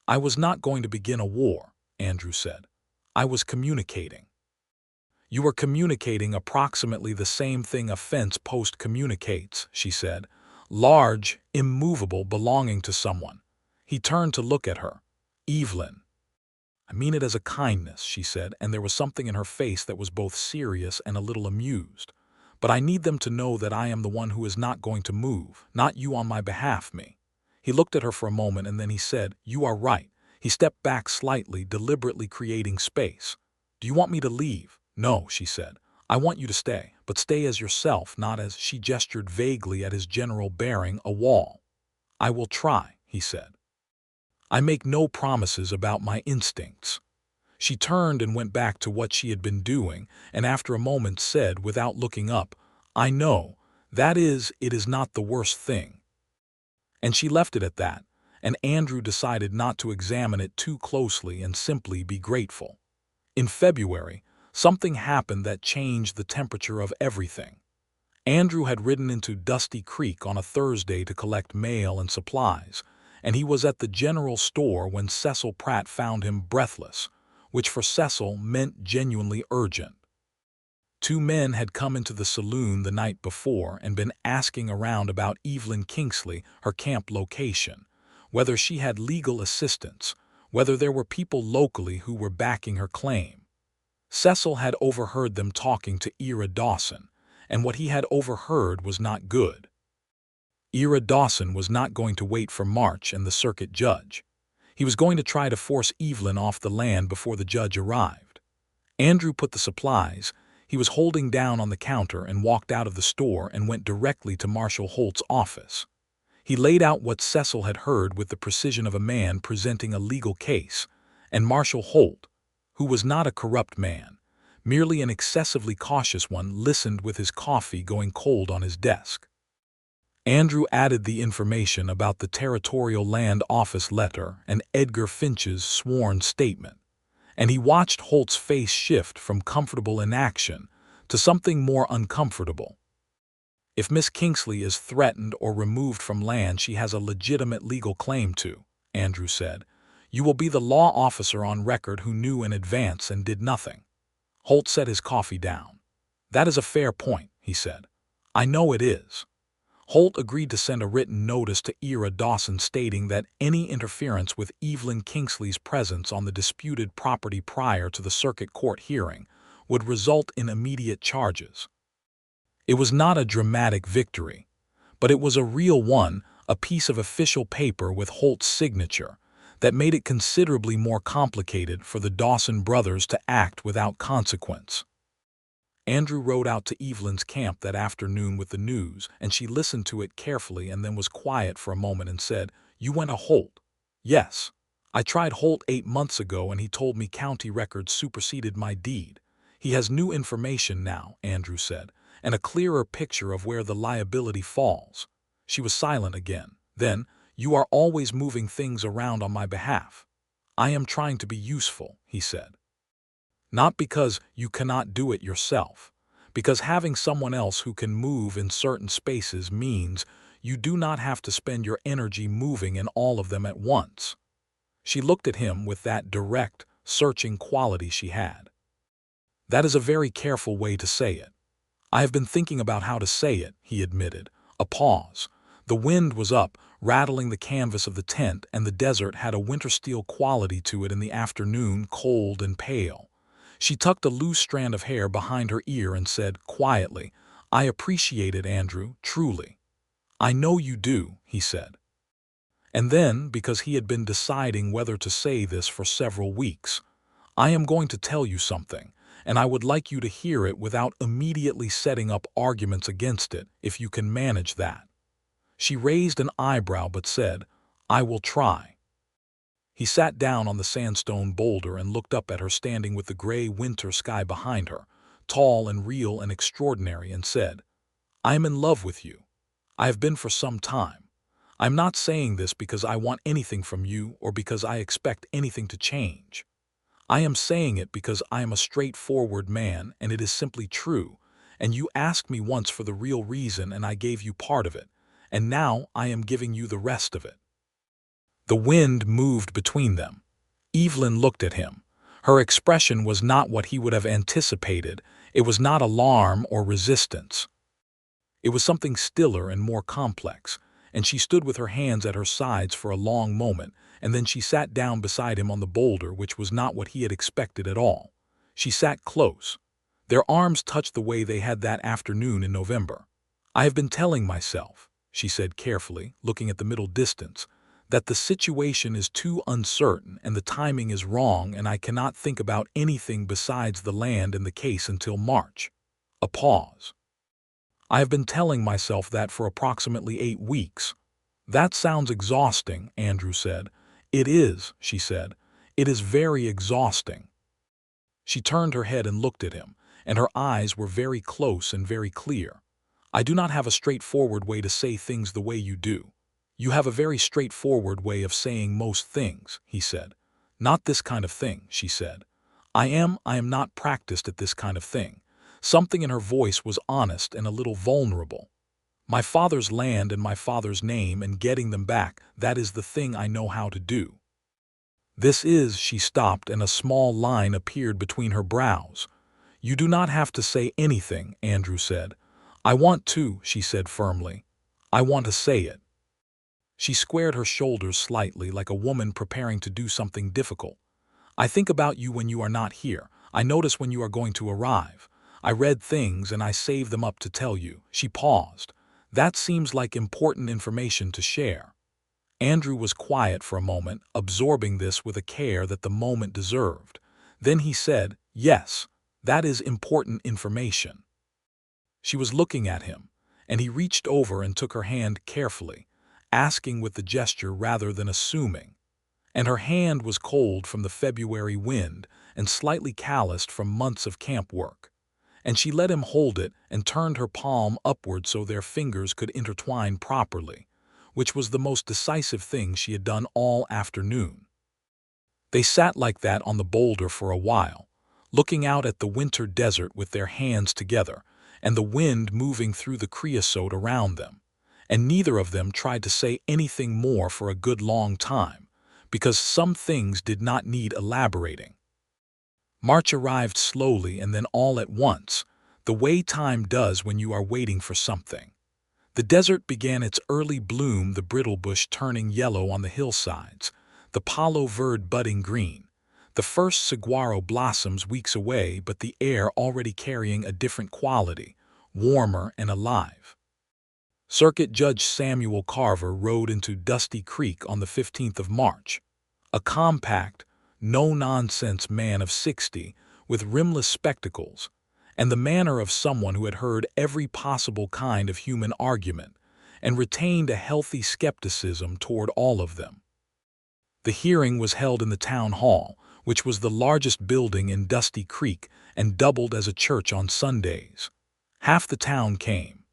"I was not going to begin a war," Andrew said. "I was communicating." "You were communicating approximately the same thing a fence post communicates," she said. "Large, immovable, belonging to someone." He turned to look at her. "Evelyn." "I mean it as a kindness," she said, and there was something in her face that was both serious and a little amused. "But I need them to know that I am the one who is not going to move, not you on my behalf, me." He looked at her for a moment and then he said, "You are right." He stepped back slightly, deliberately creating space. "Do you want me to leave?" "No," she said. "I want you to stay, but stay as yourself, not as," she gestured vaguely at his general bearing, "a wall." "I will try," he said. "I make no promises about my instincts." She turned and went back to what she had been doing, and after a moment said, without looking up, "I know. That is, it is not the worst thing." And she left it at that, and Andrew decided not to examine it too closely and simply be grateful. In February, something happened that changed the temperature of everything. Andrew had ridden into Dusty Creek on a Thursday to collect mail and supplies, and he was at the general store when Cecil Pratt found him breathless, which for Cecil meant genuinely urgent. Two men had come into the saloon the night before and been asking around about Evelyn Kingsley, her camp location, whether she had legal assistance, whether there were people locally who were backing her claim. Cecil had overheard them talking to Ira Dawson, and what he had overheard was not good. Ira Dawson was not going to wait for March and the circuit judge. He was going to try to force Evelyn off the land before the judge arrived. Andrew put the supplies he was holding down on the counter and walked out of the store and went directly to Marshal Holt's office. He laid out what Cecil had heard with the precision of a man presenting a legal case, and Marshal Holt, who was not a corrupt man, merely an excessively cautious one, listened with his coffee going cold on his desk. Andrew added the information about the Territorial Land Office letter and Edgar Finch's sworn statement, and he watched Holt's face shift from comfortable inaction to something more uncomfortable. If Miss Kingsley is threatened or removed from land she has a legitimate legal claim to, Andrew said, you will be the law officer on record who knew in advance and did nothing. Holt set his coffee down. That is a fair point, he said. I know it is. Holt agreed to send a written notice to Ira Dawson stating that any interference with Evelyn Kingsley's presence on the disputed property prior to the circuit court hearing would result in immediate charges. It was not a dramatic victory, but it was a real one, a piece of official paper with Holt's signature that made it considerably more complicated for the Dawson brothers to act without consequence. Andrew rode out to Evelyn's camp that afternoon with the news, and she listened to it carefully and then was quiet for a moment and said, You went to Holt? Yes. I tried Holt 8 months ago and he told me county records superseded my deed. He has new information now, Andrew said, and a clearer picture of where the liability falls. She was silent again. Then, you are always moving things around on my behalf. I am trying to be useful, he said. Not because you cannot do it yourself, because having someone else who can move in certain spaces means you do not have to spend your energy moving in all of them at once. She looked at him with that direct, searching quality she had. That is a very careful way to say it. I have been thinking about how to say it, he admitted. A pause. The wind was up, rattling the canvas of the tent, and the desert had a winter steel quality to it in the afternoon, cold and pale. She tucked a loose strand of hair behind her ear and said quietly, I appreciate it, Andrew, truly. I know you do, he said. And then, because he had been deciding whether to say this for several weeks, I am going to tell you something, and I would like you to hear it without immediately setting up arguments against it, if you can manage that. She raised an eyebrow but said, I will try. He sat down on the sandstone boulder and looked up at her standing with the gray winter sky behind her, tall and real and extraordinary, and said, I am in love with you. I have been for some time. I am not saying this because I want anything from you or because I expect anything to change. I am saying it because I am a straightforward man and it is simply true, and you asked me once for the real reason and I gave you part of it, and now I am giving you the rest of it. The wind moved between them. Evelyn looked at him. Her expression was not what he would have anticipated. It was not alarm or resistance. It was something stiller and more complex, and she stood with her hands at her sides for a long moment, and then she sat down beside him on the boulder, which was not what he had expected at all. She sat close. Their arms touched the way they had that afternoon in November. I have been telling myself, she said carefully, looking at the middle distance, that the situation is too uncertain and the timing is wrong and I cannot think about anything besides the land and the case until March. A pause. I have been telling myself that for approximately 8 weeks. That sounds exhausting, Andrew said. It is, she said. It is very exhausting. She turned her head and looked at him, and her eyes were very close and very clear. I do not have a straightforward way to say things the way you do. You have a very straightforward way of saying most things, he said. Not this kind of thing, she said. I am not practiced at this kind of thing. Something in her voice was honest and a little vulnerable. My father's land and my father's name and getting them back, that is the thing I know how to do. She stopped and a small line appeared between her brows. You do not have to say anything, Andrew said. I want to, she said firmly. I want to say it. She squared her shoulders slightly like a woman preparing to do something difficult. I think about you when you are not here. I notice when you are going to arrive. I read things and I save them up to tell you. She paused. That seems like important information to share. Andrew was quiet for a moment, absorbing this with a care that the moment deserved. Then he said, yes, that is important information. She was looking at him, and he reached over and took her hand carefully, asking with the gesture rather than assuming. And her hand was cold from the February wind and slightly calloused from months of camp work. And she let him hold it and turned her palm upward so their fingers could intertwine properly, which was the most decisive thing she had done all afternoon. They sat like that on the boulder for a while, looking out at the winter desert with their hands together and the wind moving through the creosote around them, and neither of them tried to say anything more for a good long time, because some things did not need elaborating. March arrived slowly and then all at once, the way time does when you are waiting for something. The desert began its early bloom, the brittlebush turning yellow on the hillsides, the palo verde budding green, the first saguaro blossoms weeks away, but the air already carrying a different quality, warmer and alive. Circuit Judge Samuel Carver rode into Dusty Creek on the 15th of March, a compact, no-nonsense man of 60 with rimless spectacles, and the manner of someone who had heard every possible kind of human argument and retained a healthy skepticism toward all of them. The hearing was held in the town hall, which was the largest building in Dusty Creek and doubled as a church on Sundays. Half the town came.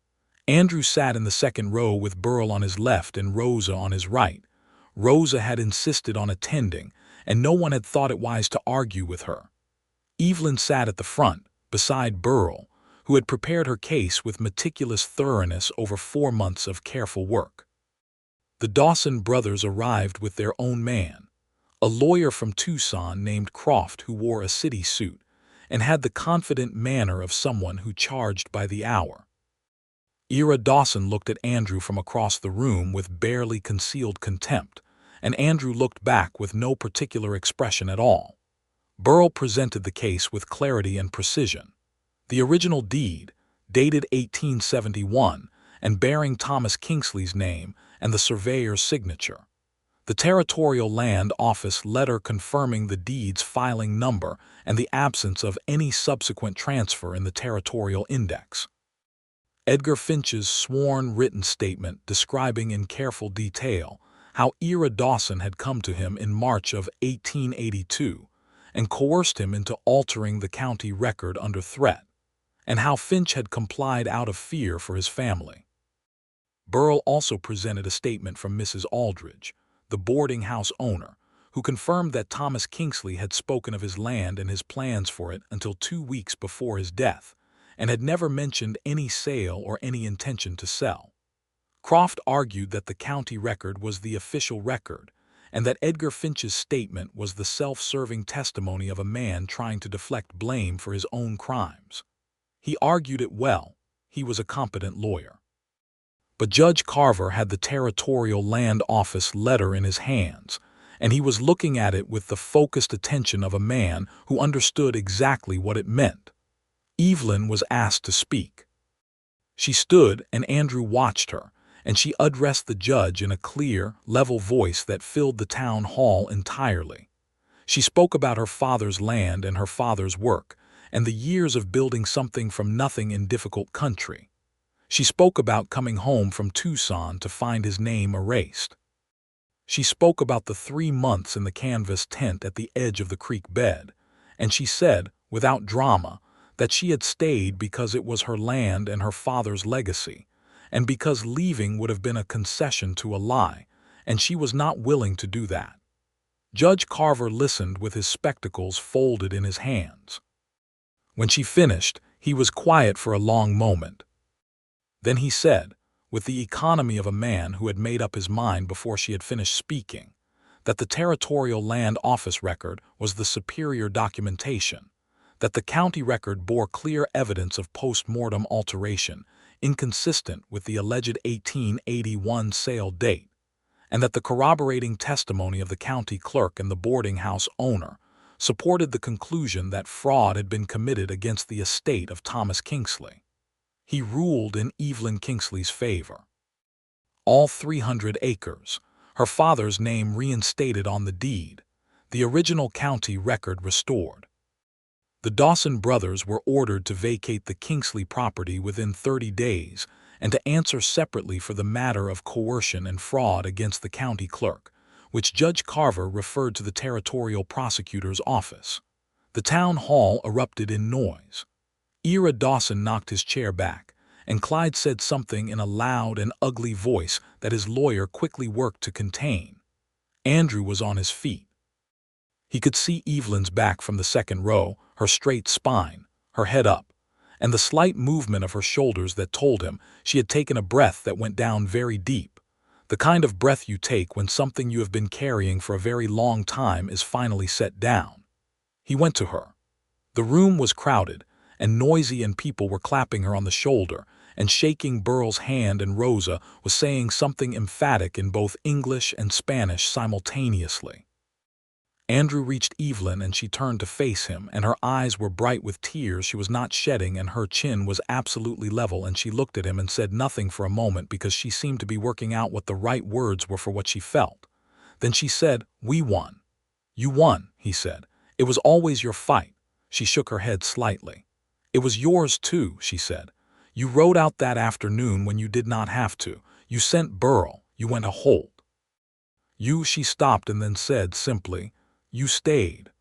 Andrew sat in the second row with Burl on his left and Rosa on his right. Rosa had insisted on attending, and no one had thought it wise to argue with her. Evelyn sat at the front, beside Burl, who had prepared her case with meticulous thoroughness over 4 months of careful work. The Dawson brothers arrived with their own man, a lawyer from Tucson named Croft who wore a city suit and had the confident manner of someone who charged by the hour. Ira Dawson looked at Andrew from across the room with barely concealed contempt, and Andrew looked back with no particular expression at all. Burl presented the case with clarity and precision. The original deed, dated 1871 and bearing Thomas Kingsley's name and the surveyor's signature. The Territorial Land Office letter confirming the deed's filing number and the absence of any subsequent transfer in the Territorial Index. Edgar Finch's sworn written statement describing in careful detail how Ira Dawson had come to him in March of 1882 and coerced him into altering the county record under threat, and how Finch had complied out of fear for his family. Burl also presented a statement from Mrs. Aldridge, the boarding house owner, who confirmed that Thomas Kingsley had spoken of his land and his plans for it until 2 weeks before his death, and had never mentioned any sale or any intention to sell. Croft argued that the county record was the official record, and that Edgar Finch's statement was the self-serving testimony of a man trying to deflect blame for his own crimes. He argued it well. He was a competent lawyer. But Judge Carver had the Territorial Land Office letter in his hands, and he was looking at it with the focused attention of a man who understood exactly what it meant. Evelyn was asked to speak. She stood, and Andrew watched her, and she addressed the judge in a clear, level voice that filled the town hall entirely. She spoke about her father's land and her father's work, and the years of building something from nothing in difficult country. She spoke about coming home from Tucson to find his name erased. She spoke about the 3 months in the canvas tent at the edge of the creek bed, and she said, without drama, that she had stayed because it was her land and her father's legacy, and because leaving would have been a concession to a lie, and she was not willing to do that. Judge Carver listened with his spectacles folded in his hands. When she finished, he was quiet for a long moment. Then he said, with the economy of a man who had made up his mind before she had finished speaking, that the territorial land office record was the superior documentation, that the county record bore clear evidence of post-mortem alteration, inconsistent with the alleged 1881 sale date, and that the corroborating testimony of the county clerk and the boarding house owner supported the conclusion that fraud had been committed against the estate of Thomas Kingsley. He ruled in Evelyn Kingsley's favor. All 300 acres, her father's name reinstated on the deed, the original county record restored. The Dawson brothers were ordered to vacate the Kingsley property within 30 days and to answer separately for the matter of coercion and fraud against the county clerk, which Judge Carver referred to the territorial prosecutor's office. The town hall erupted in noise. Ira Dawson knocked his chair back, and Clyde said something in a loud and ugly voice that his lawyer quickly worked to contain. Andrew was on his feet. He could see Evelyn's back from the second row, her straight spine, her head up, and the slight movement of her shoulders that told him she had taken a breath that went down very deep, the kind of breath you take when something you have been carrying for a very long time is finally set down. He went to her. The room was crowded and noisy, and people were clapping her on the shoulder and shaking Burl's hand, and Rosa was saying something emphatic in both English and Spanish simultaneously. Andrew reached Evelyn, and she turned to face him, and her eyes were bright with tears she was not shedding, and her chin was absolutely level, and she looked at him and said nothing for a moment because she seemed to be working out what the right words were for what she felt. Then she said, "We won." "You won," he said. "It was always your fight." She shook her head slightly. "It was yours too," she said. "You rode out that afternoon when you did not have to. You sent Burl. You went to Holt. She stopped and then said simply, "You stayed."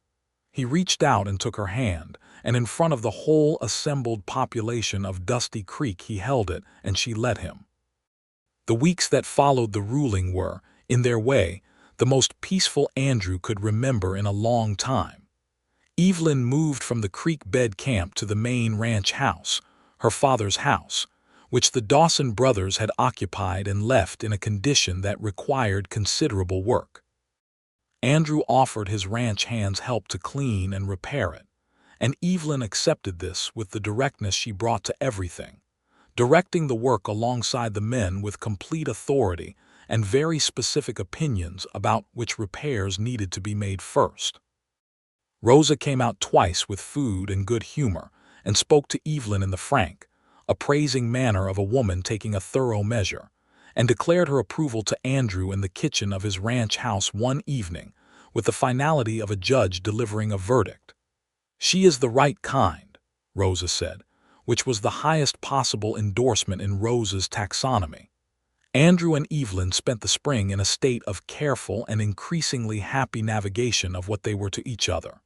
He reached out and took her hand, and in front of the whole assembled population of Dusty Creek he held it, and she let him. The weeks that followed the ruling were, in their way, the most peaceful Andrew could remember in a long time. Evelyn moved from the creek bed camp to the main ranch house, her father's house, which the Dawson brothers had occupied and left in a condition that required considerable work. Andrew offered his ranch hands help to clean and repair it, and Evelyn accepted this with the directness she brought to everything, directing the work alongside the men with complete authority and very specific opinions about which repairs needed to be made first. Rosa came out twice with food and good humor and spoke to Evelyn in the frank, appraising manner of a woman taking a thorough measure, and declared her approval to Andrew in the kitchen of his ranch house one evening, with the finality of a judge delivering a verdict. "She is the right kind," Rosa said, which was the highest possible endorsement in Rosa's taxonomy. Andrew and Evelyn spent the spring in a state of careful and increasingly happy navigation of what they were to each other.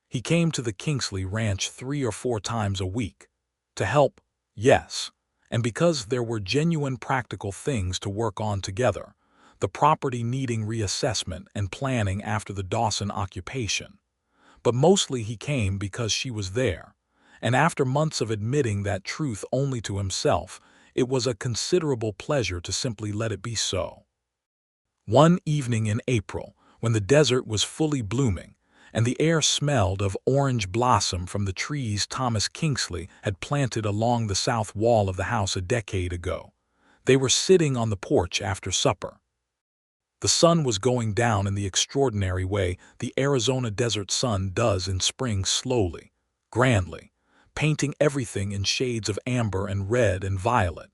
He came to the Kingsley ranch 3 or 4 times a week. To help, yes, and because there were genuine practical things to work on together, the property needing reassessment and planning after the Dawson occupation. But mostly he came because she was there, and after months of admitting that truth only to himself, it was a considerable pleasure to simply let it be so. One evening in April, when the desert was fully blooming, and the air smelled of orange blossom from the trees Thomas Kingsley had planted along the south wall of the house a decade ago, they were sitting on the porch after supper. The sun was going down in the extraordinary way the Arizona desert sun does in spring, slowly, grandly, painting everything in shades of amber and red and violet.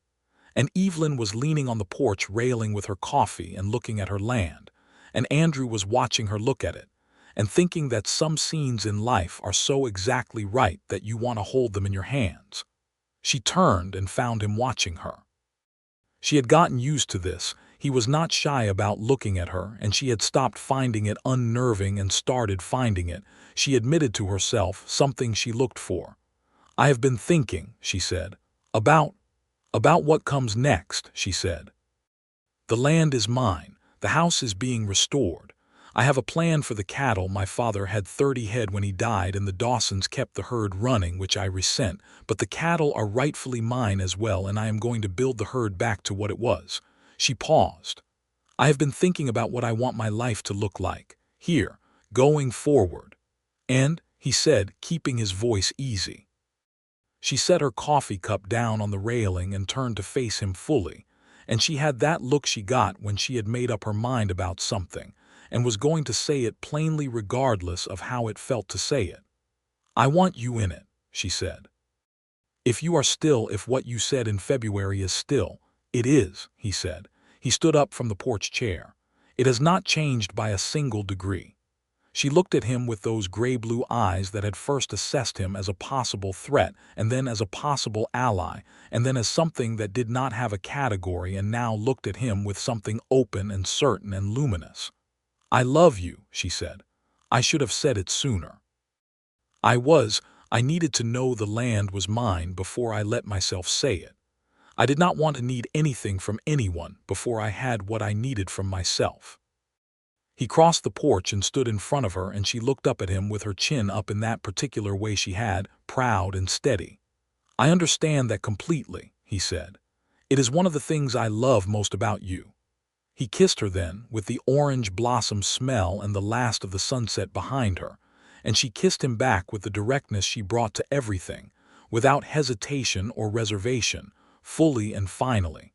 And Evelyn was leaning on the porch railing with her coffee and looking at her land, and Andrew was watching her look at it, and thinking that some scenes in life are so exactly right that you want to hold them in your hands. She turned and found him watching her. She had gotten used to this. He was not shy about looking at her, and she had stopped finding it unnerving and started finding it, she admitted to herself, something she looked for. "I have been thinking," she said. About what comes next," she said. "The land is mine. The house is being restored. I have a plan for the cattle. My father had 30 head when he died, and the Dawsons kept the herd running, which I resent, but the cattle are rightfully mine as well, and I am going to build the herd back to what it was." She paused. I have been thinking about what I want my life to look like, here, going forward. And, he said, keeping his voice easy. She set her coffee cup down on the railing and turned to face him fully, and she had that look she got when she had made up her mind about something, and was going to say it plainly regardless of how it felt to say it. I want you in it, she said. If you are still, if what you said in February is still, it is, he said. He stood up from the porch chair. It has not changed by a single degree. She looked at him with those gray-blue eyes that had first assessed him as a possible threat, and then as a possible ally, and then as something that did not have a category, and now looked at him with something open and certain and luminous. I love you, she said. I should have said it sooner. I needed to know the land was mine before I let myself say it. I did not want to need anything from anyone before I had what I needed from myself. He crossed the porch and stood in front of her, and she looked up at him with her chin up in that particular way she had, proud and steady. I understand that completely, he said. It is one of the things I love most about you. He kissed her then, with the orange blossom smell and the last of the sunset behind her, and she kissed him back with the directness she brought to everything, without hesitation or reservation, fully and finally.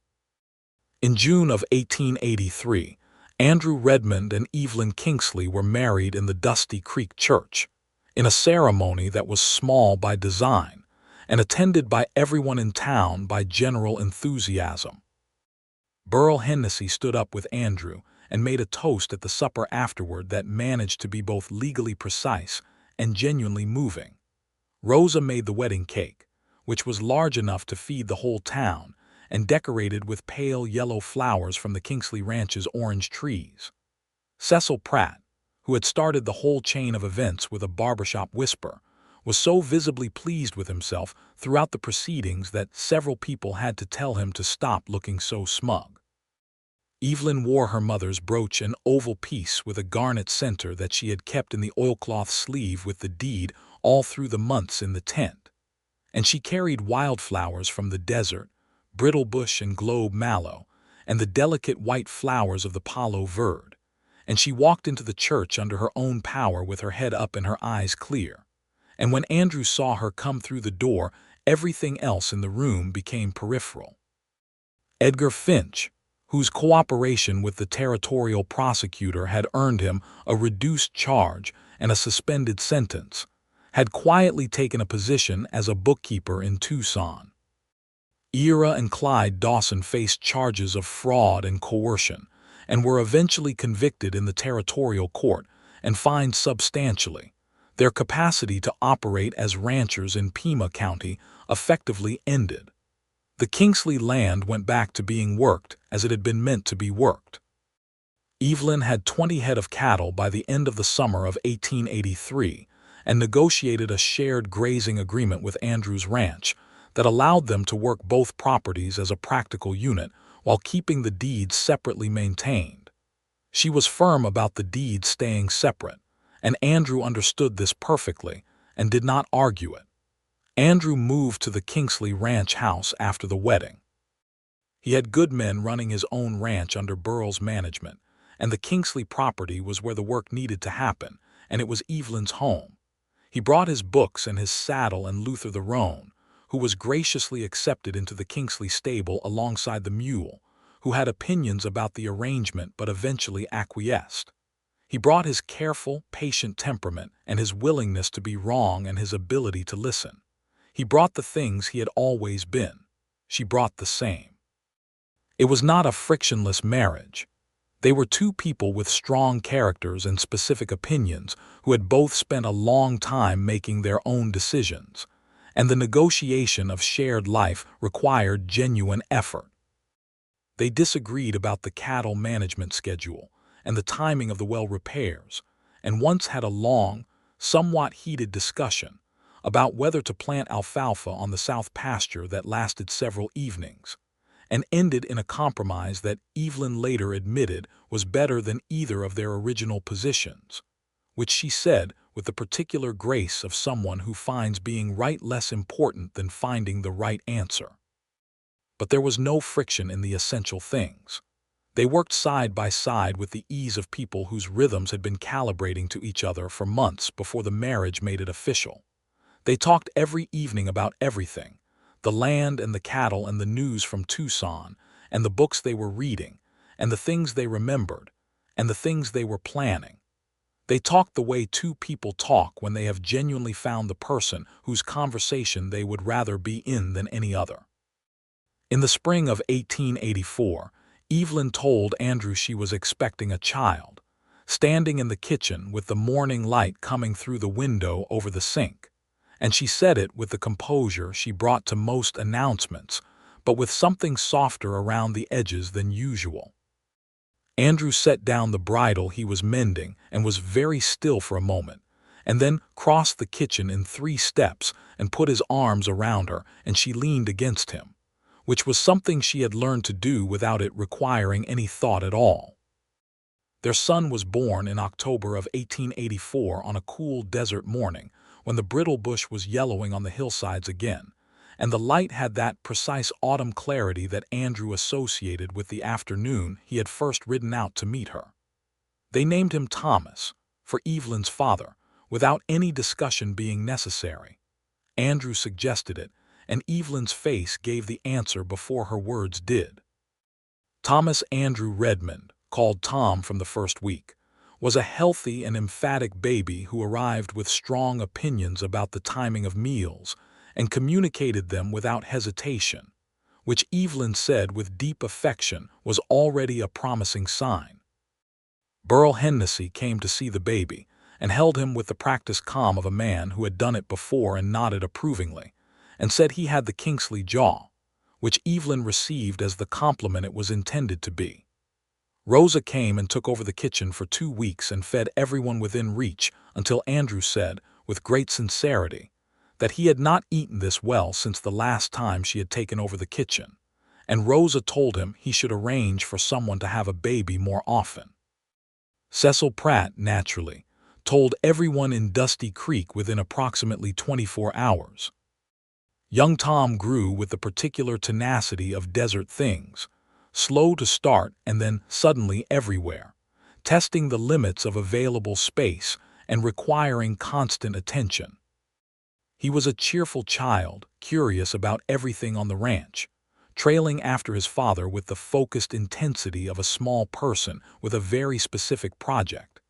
In June of 1883, Andrew Redmond and Evelyn Kingsley were married in the Dusty Creek Church, in a ceremony that was small by design and attended by everyone in town by general enthusiasm. Burl Hennessy stood up with Andrew and made a toast at the supper afterward that managed to be both legally precise and genuinely moving. Rosa made the wedding cake, which was large enough to feed the whole town, and decorated with pale yellow flowers from the Kingsley Ranch's orange trees. Cecil Pratt, who had started the whole chain of events with a barbershop whisper, was so visibly pleased with himself throughout the proceedings that several people had to tell him to stop looking so smug. Evelyn wore her mother's brooch, an oval piece with a garnet center that she had kept in the oilcloth sleeve with the deed all through the months in the tent. And she carried wildflowers from the desert, brittle bush and globe mallow, and the delicate white flowers of the palo verde, and she walked into the church under her own power with her head up and her eyes clear. And when Andrew saw her come through the door, everything else in the room became peripheral. Edgar Finch, whose cooperation with the territorial prosecutor had earned him a reduced charge and a suspended sentence, had quietly taken a position as a bookkeeper in Tucson. Ira and Clyde Dawson faced charges of fraud and coercion, and were eventually convicted in the territorial court and fined substantially. Their capacity to operate as ranchers in Pima County effectively ended. The Kingsley land went back to being worked as it had been meant to be worked. Evelyn had 20 head of cattle by the end of the summer of 1883 and negotiated a shared grazing agreement with Andrew's ranch that allowed them to work both properties as a practical unit while keeping the deeds separately maintained. She was firm about the deeds staying separate, and Andrew understood this perfectly and did not argue it. Andrew moved to the Kingsley Ranch house after the wedding. He had good men running his own ranch under Burl's management, and the Kingsley property was where the work needed to happen, and it was Evelyn's home. He brought his books and his saddle and Luther the roan, who was graciously accepted into the Kingsley stable alongside the mule, who had opinions about the arrangement but eventually acquiesced. He brought his careful, patient temperament and his willingness to be wrong and his ability to listen. He brought the things he had always been. She brought the same. It was not a frictionless marriage. They were two people with strong characters and specific opinions who had both spent a long time making their own decisions, and the negotiation of shared life required genuine effort. They disagreed about the cattle management schedule and the timing of the well repairs, and once had a long, somewhat heated discussion about whether to plant alfalfa on the south pasture that lasted several evenings, and ended in a compromise that Evelyn later admitted was better than either of their original positions, which she said with the particular grace of someone who finds being right less important than finding the right answer. But there was no friction in the essential things. They worked side by side with the ease of people whose rhythms had been calibrating to each other for months before the marriage made it official. They talked every evening about everything, the land and the cattle and the news from Tucson, and the books they were reading, and the things they remembered, and the things they were planning. They talked the way two people talk when they have genuinely found the person whose conversation they would rather be in than any other. In the spring of 1884, Evelyn told Andrew she was expecting a child, standing in the kitchen with the morning light coming through the window over the sink. And she said it with the composure she brought to most announcements, but with something softer around the edges than usual. Andrew set down the bridle he was mending and was very still for a moment, and then crossed the kitchen in 3 steps and put his arms around her, and she leaned against him, which was something she had learned to do without it requiring any thought at all. Their son was born in October of 1884 on a cool desert morning when the brittle bush was yellowing on the hillsides again, and the light had that precise autumn clarity that Andrew associated with the afternoon he had first ridden out to meet her. They named him Thomas, for Evelyn's father, without any discussion being necessary. Andrew suggested it, and Evelyn's face gave the answer before her words did. Thomas Andrew Redmond, called Tom from the first week, was a healthy and emphatic baby who arrived with strong opinions about the timing of meals and communicated them without hesitation, which Evelyn said with deep affection was already a promising sign. Burl Hennessy came to see the baby and held him with the practiced calm of a man who had done it before and nodded approvingly, and said he had the Kingsley jaw, which Evelyn received as the compliment it was intended to be. Rosa came and took over the kitchen for 2 weeks and fed everyone within reach until Andrew said, with great sincerity, that he had not eaten this well since the last time she had taken over the kitchen, and Rosa told him he should arrange for someone to have a baby more often. Cecil Pratt, naturally, told everyone in Dusty Creek within approximately 24 hours. Young Tom grew with the particular tenacity of desert things, slow to start and then suddenly everywhere, testing the limits of available space and requiring constant attention. He was a cheerful child, curious about everything on the ranch, trailing after his father with the focused intensity of a small person with a very specific project,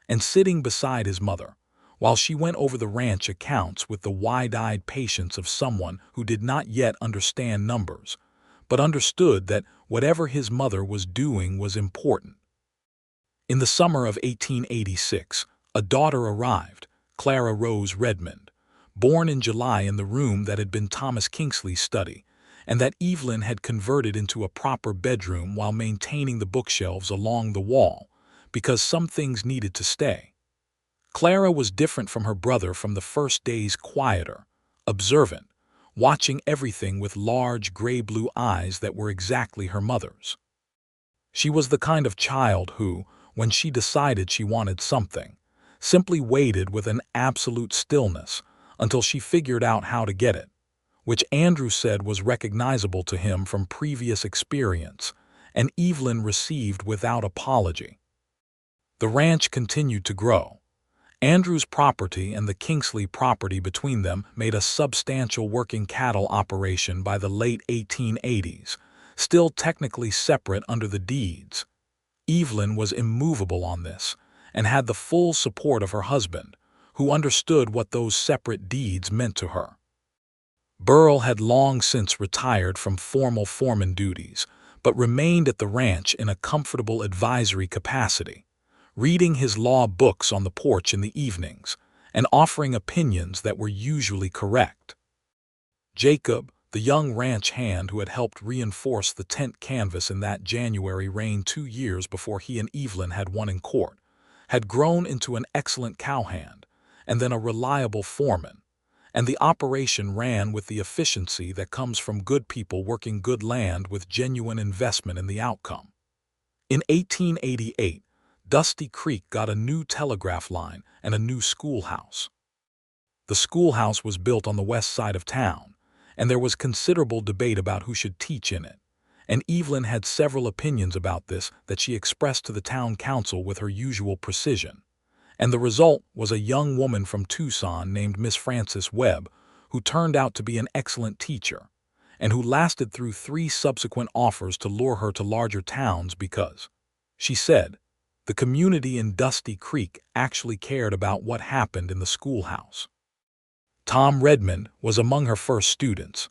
and sitting beside his mother, while she went over the ranch accounts with the wide-eyed patience of someone who did not yet understand numbers, but understood that whatever his mother was doing was important. In the summer of 1886, a daughter arrived, Clara Rose Redmond, born in July in the room that had been Thomas Kingsley's study, and that Evelyn had converted into a proper bedroom while maintaining the bookshelves along the wall, because some things needed to stay. Clara was different from her brother from the first days, quieter, observant, watching everything with large gray-blue eyes that were exactly her mother's. She was the kind of child who, when she decided she wanted something, simply waited with an absolute stillness until she figured out how to get it, which Andrew said was recognizable to him from previous experience, and Evelyn received without apology. The ranch continued to grow. Andrew's property and the Kingsley property between them made a substantial working cattle operation by the late 1880s, still technically separate under the deeds. Evelyn was immovable on this and had the full support of her husband, who understood what those separate deeds meant to her. Burl had long since retired from formal foreman duties, but remained at the ranch in a comfortable advisory capacity, reading his law books on the porch in the evenings, and offering opinions that were usually correct. Jacob, the young ranch hand who had helped reinforce the tent canvas in that January rain 2 years before he and Evelyn had won in court, had grown into an excellent cowhand, and then a reliable foreman, and the operation ran with the efficiency that comes from good people working good land with genuine investment in the outcome. In 1888, Dusty Creek got a new telegraph line and a new schoolhouse. The schoolhouse was built on the west side of town, and there was considerable debate about who should teach in it, and Evelyn had several opinions about this that she expressed to the town council with her usual precision. And the result was a young woman from Tucson named Miss Frances Webb, who turned out to be an excellent teacher, and who lasted through 3 subsequent offers to lure her to larger towns because, she said, the community in Dusty Creek actually cared about what happened in the schoolhouse. Tom Redmond was among her first students.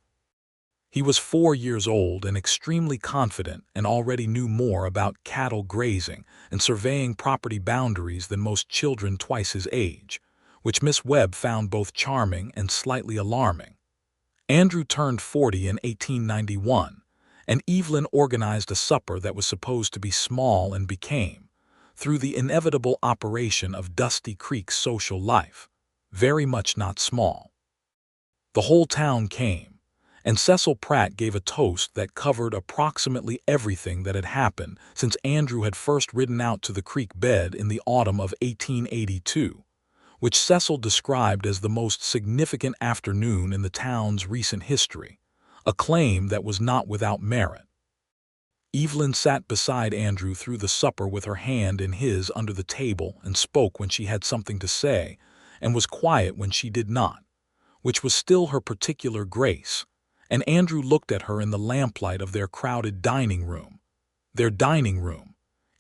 He was 4 years old and extremely confident and already knew more about cattle grazing and surveying property boundaries than most children twice his age, which Miss Webb found both charming and slightly alarming. Andrew turned 40 in 1891, and Evelyn organized a supper that was supposed to be small and became, through the inevitable operation of Dusty Creek's social life, very much not small. The whole town came, and Cecil Pratt gave a toast that covered approximately everything that had happened since Andrew had first ridden out to the creek bed in the autumn of 1882, which Cecil described as the most significant afternoon in the town's recent history, a claim that was not without merit. Evelyn sat beside Andrew through the supper with her hand in his under the table and spoke when she had something to say, and was quiet when she did not, which was still her particular grace, and Andrew looked at her in the lamplight of their crowded dining room,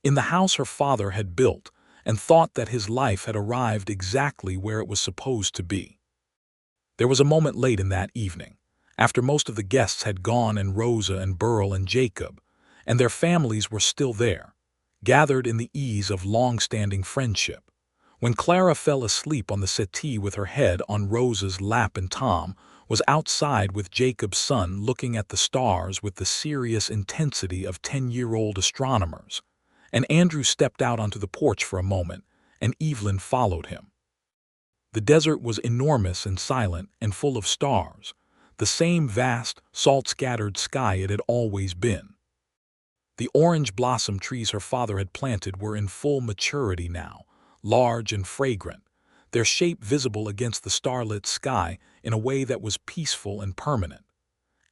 in the house her father had built, and thought that his life had arrived exactly where it was supposed to be. There was a moment late in that evening, after most of the guests had gone and Rosa and Burl and Jacob, and their families were still there, gathered in the ease of long-standing friendship, when Clara fell asleep on the settee with her head on Rosa's lap and Tom was outside with Jacob's son looking at the stars with the serious intensity of 10-year-old astronomers, and Andrew stepped out onto the porch for a moment, and Evelyn followed him. The desert was enormous and silent and full of stars, the same vast, salt-scattered sky it had always been. The orange blossom trees her father had planted were in full maturity now, large and fragrant, their shape visible against the starlit sky in a way that was peaceful and permanent.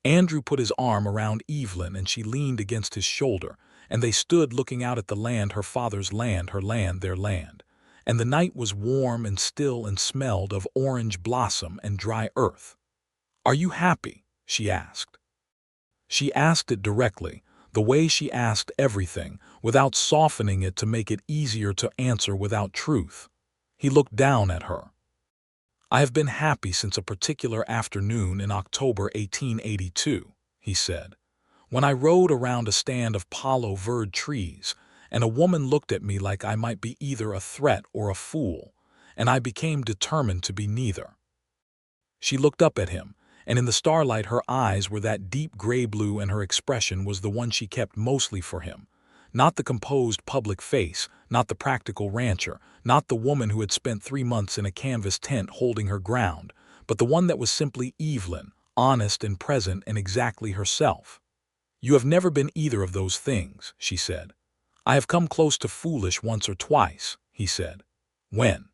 Andrew put his arm around Evelyn and she leaned against his shoulder, and they stood looking out at the land, her father's land, her land, their land. And the night was warm and still and smelled of orange blossom and dry earth. "Are you happy?" she asked. She asked it directly, the way she asked everything, without softening it to make it easier to answer without truth. He looked down at her. "I have been happy since a particular afternoon in October 1882, he said, when I rode around a stand of palo verde trees, and a woman looked at me like I might be either a threat or a fool, and I became determined to be neither." She looked up at him, and in the starlight her eyes were that deep gray-blue and her expression was the one she kept mostly for him. Not the composed public face, not the practical rancher, not the woman who had spent 3 months in a canvas tent holding her ground, but the one that was simply Evelyn, honest and present and exactly herself. "You have never been either of those things," she said. "I have come close to foolish once or twice," he said. "When?"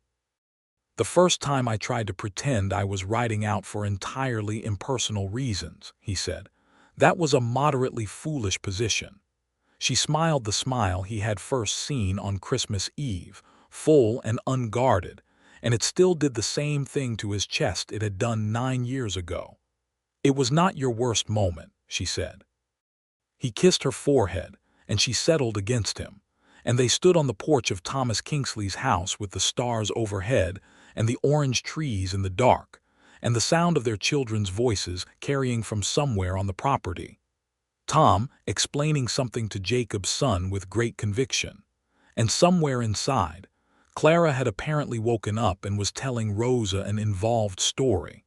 "The first time I tried to pretend I was riding out for entirely impersonal reasons," he said. "That was a moderately foolish position." She smiled the smile he had first seen on Christmas Eve, full and unguarded, and it still did the same thing to his chest it had done 9 years ago. "It was not your worst moment," she said. He kissed her forehead, and she settled against him, and they stood on the porch of Thomas Kingsley's house with the stars overhead and the orange trees in the dark, and the sound of their children's voices carrying from somewhere on the property. Tom explaining something to Jacob's son with great conviction, and somewhere inside, Clara had apparently woken up and was telling Rosa an involved story.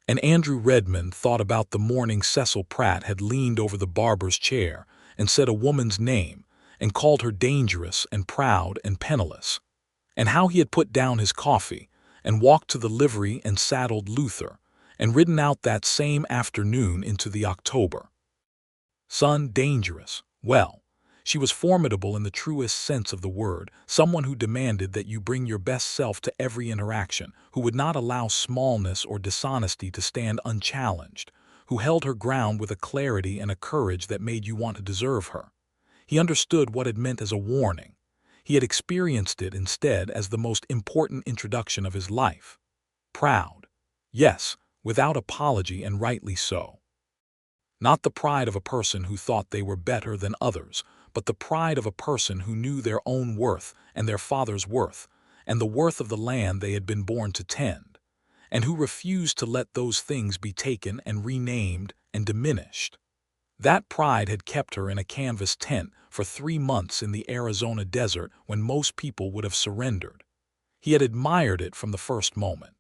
And Andrew Redmond thought about the morning Cecil Pratt had leaned over the barber's chair and said a woman's name and called her dangerous and proud and penniless, and how he had put down his coffee and walked to the livery and saddled Luther and ridden out that same afternoon into the October. Son, dangerous. Well, she was formidable in the truest sense of the word, someone who demanded that you bring your best self to every interaction, who would not allow smallness or dishonesty to stand unchallenged, who held her ground with a clarity and a courage that made you want to deserve her. He understood what it meant as a warning. He had experienced it instead as the most important introduction of his life. Proud. Yes, without apology, and rightly so. Not the pride of a person who thought they were better than others, but the pride of a person who knew their own worth and their father's worth, and the worth of the land they had been born to tend, and who refused to let those things be taken and renamed and diminished. That pride had kept her in a canvas tent for 3 months in the Arizona desert when most people would have surrendered. He had admired it from the first moment.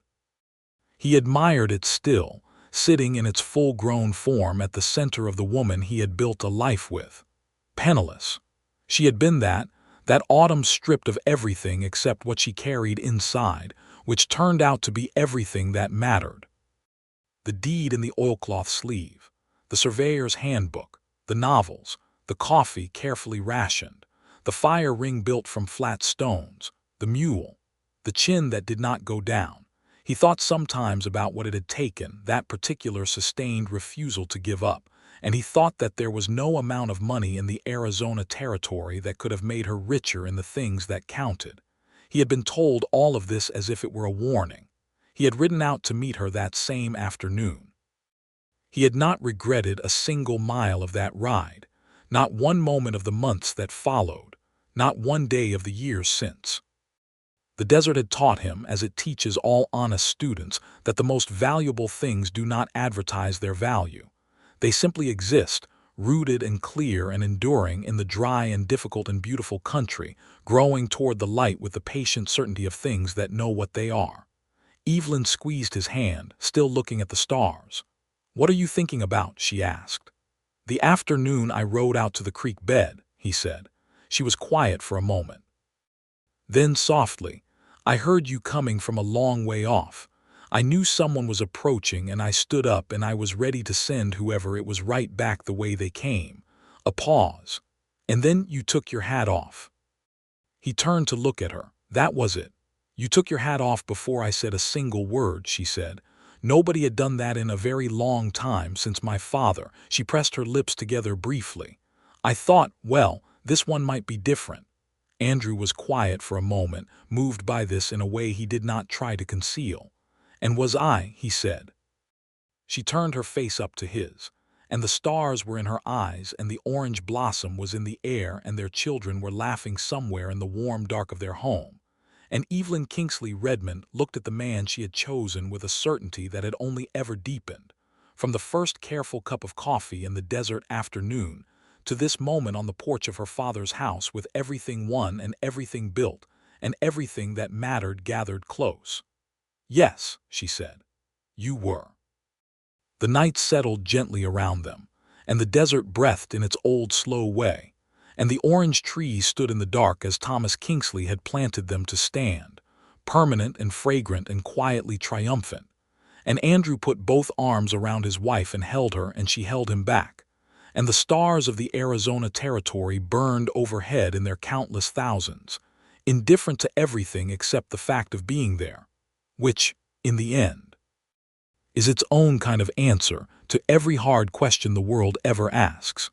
He admired it still, sitting in its full-grown form at the center of the woman he had built a life with. Penniless. She had been that autumn, stripped of everything except what she carried inside, which turned out to be everything that mattered. The deed in the oilcloth sleeve, the surveyor's handbook, the novels, the coffee carefully rationed, the fire ring built from flat stones, the mule, the chin that did not go down. He thought sometimes about what it had taken, that particular sustained refusal to give up, and he thought that there was no amount of money in the Arizona territory that could have made her richer in the things that counted. He had been told all of this as if it were a warning. He had ridden out to meet her that same afternoon. He had not regretted a single mile of that ride, not one moment of the months that followed, not one day of the years since. The desert had taught him, as it teaches all honest students, that the most valuable things do not advertise their value. They simply exist, rooted and clear and enduring in the dry and difficult and beautiful country, growing toward the light with the patient certainty of things that know what they are. Evelyn squeezed his hand, still looking at the stars. "What are you thinking about?" she asked. "The afternoon I rode out to the creek bed," he said. She was quiet for a moment. Then softly, "I heard you coming from a long way off. I knew someone was approaching, and I stood up and I was ready to send whoever it was right back the way they came." A pause. "And then you took your hat off." He turned to look at her. "That was it. You took your hat off before I said a single word," she said. "Nobody had done that in a very long time since my father." She pressed her lips together briefly. "I thought, well, this one might be different." Andrew was quiet for a moment, moved by this in a way he did not try to conceal. "And was I?" he said. She turned her face up to his, and the stars were in her eyes, and the orange blossom was in the air, and their children were laughing somewhere in the warm dark of their home. And Evelyn Kingsley Redmond looked at the man she had chosen with a certainty that had only ever deepened. From the first careful cup of coffee in the desert afternoon, to this moment on the porch of her father's house with everything won and everything built, and everything that mattered gathered close. "Yes," she said, "you were." The night settled gently around them, and the desert breathed in its old slow way, and the orange trees stood in the dark as Thomas Kingsley had planted them to stand, permanent and fragrant and quietly triumphant. And Andrew put both arms around his wife and held her, and she held him back. And the stars of the Arizona territory burned overhead in their countless thousands, indifferent to everything except the fact of being there, which, in the end, is its own kind of answer to every hard question the world ever asks.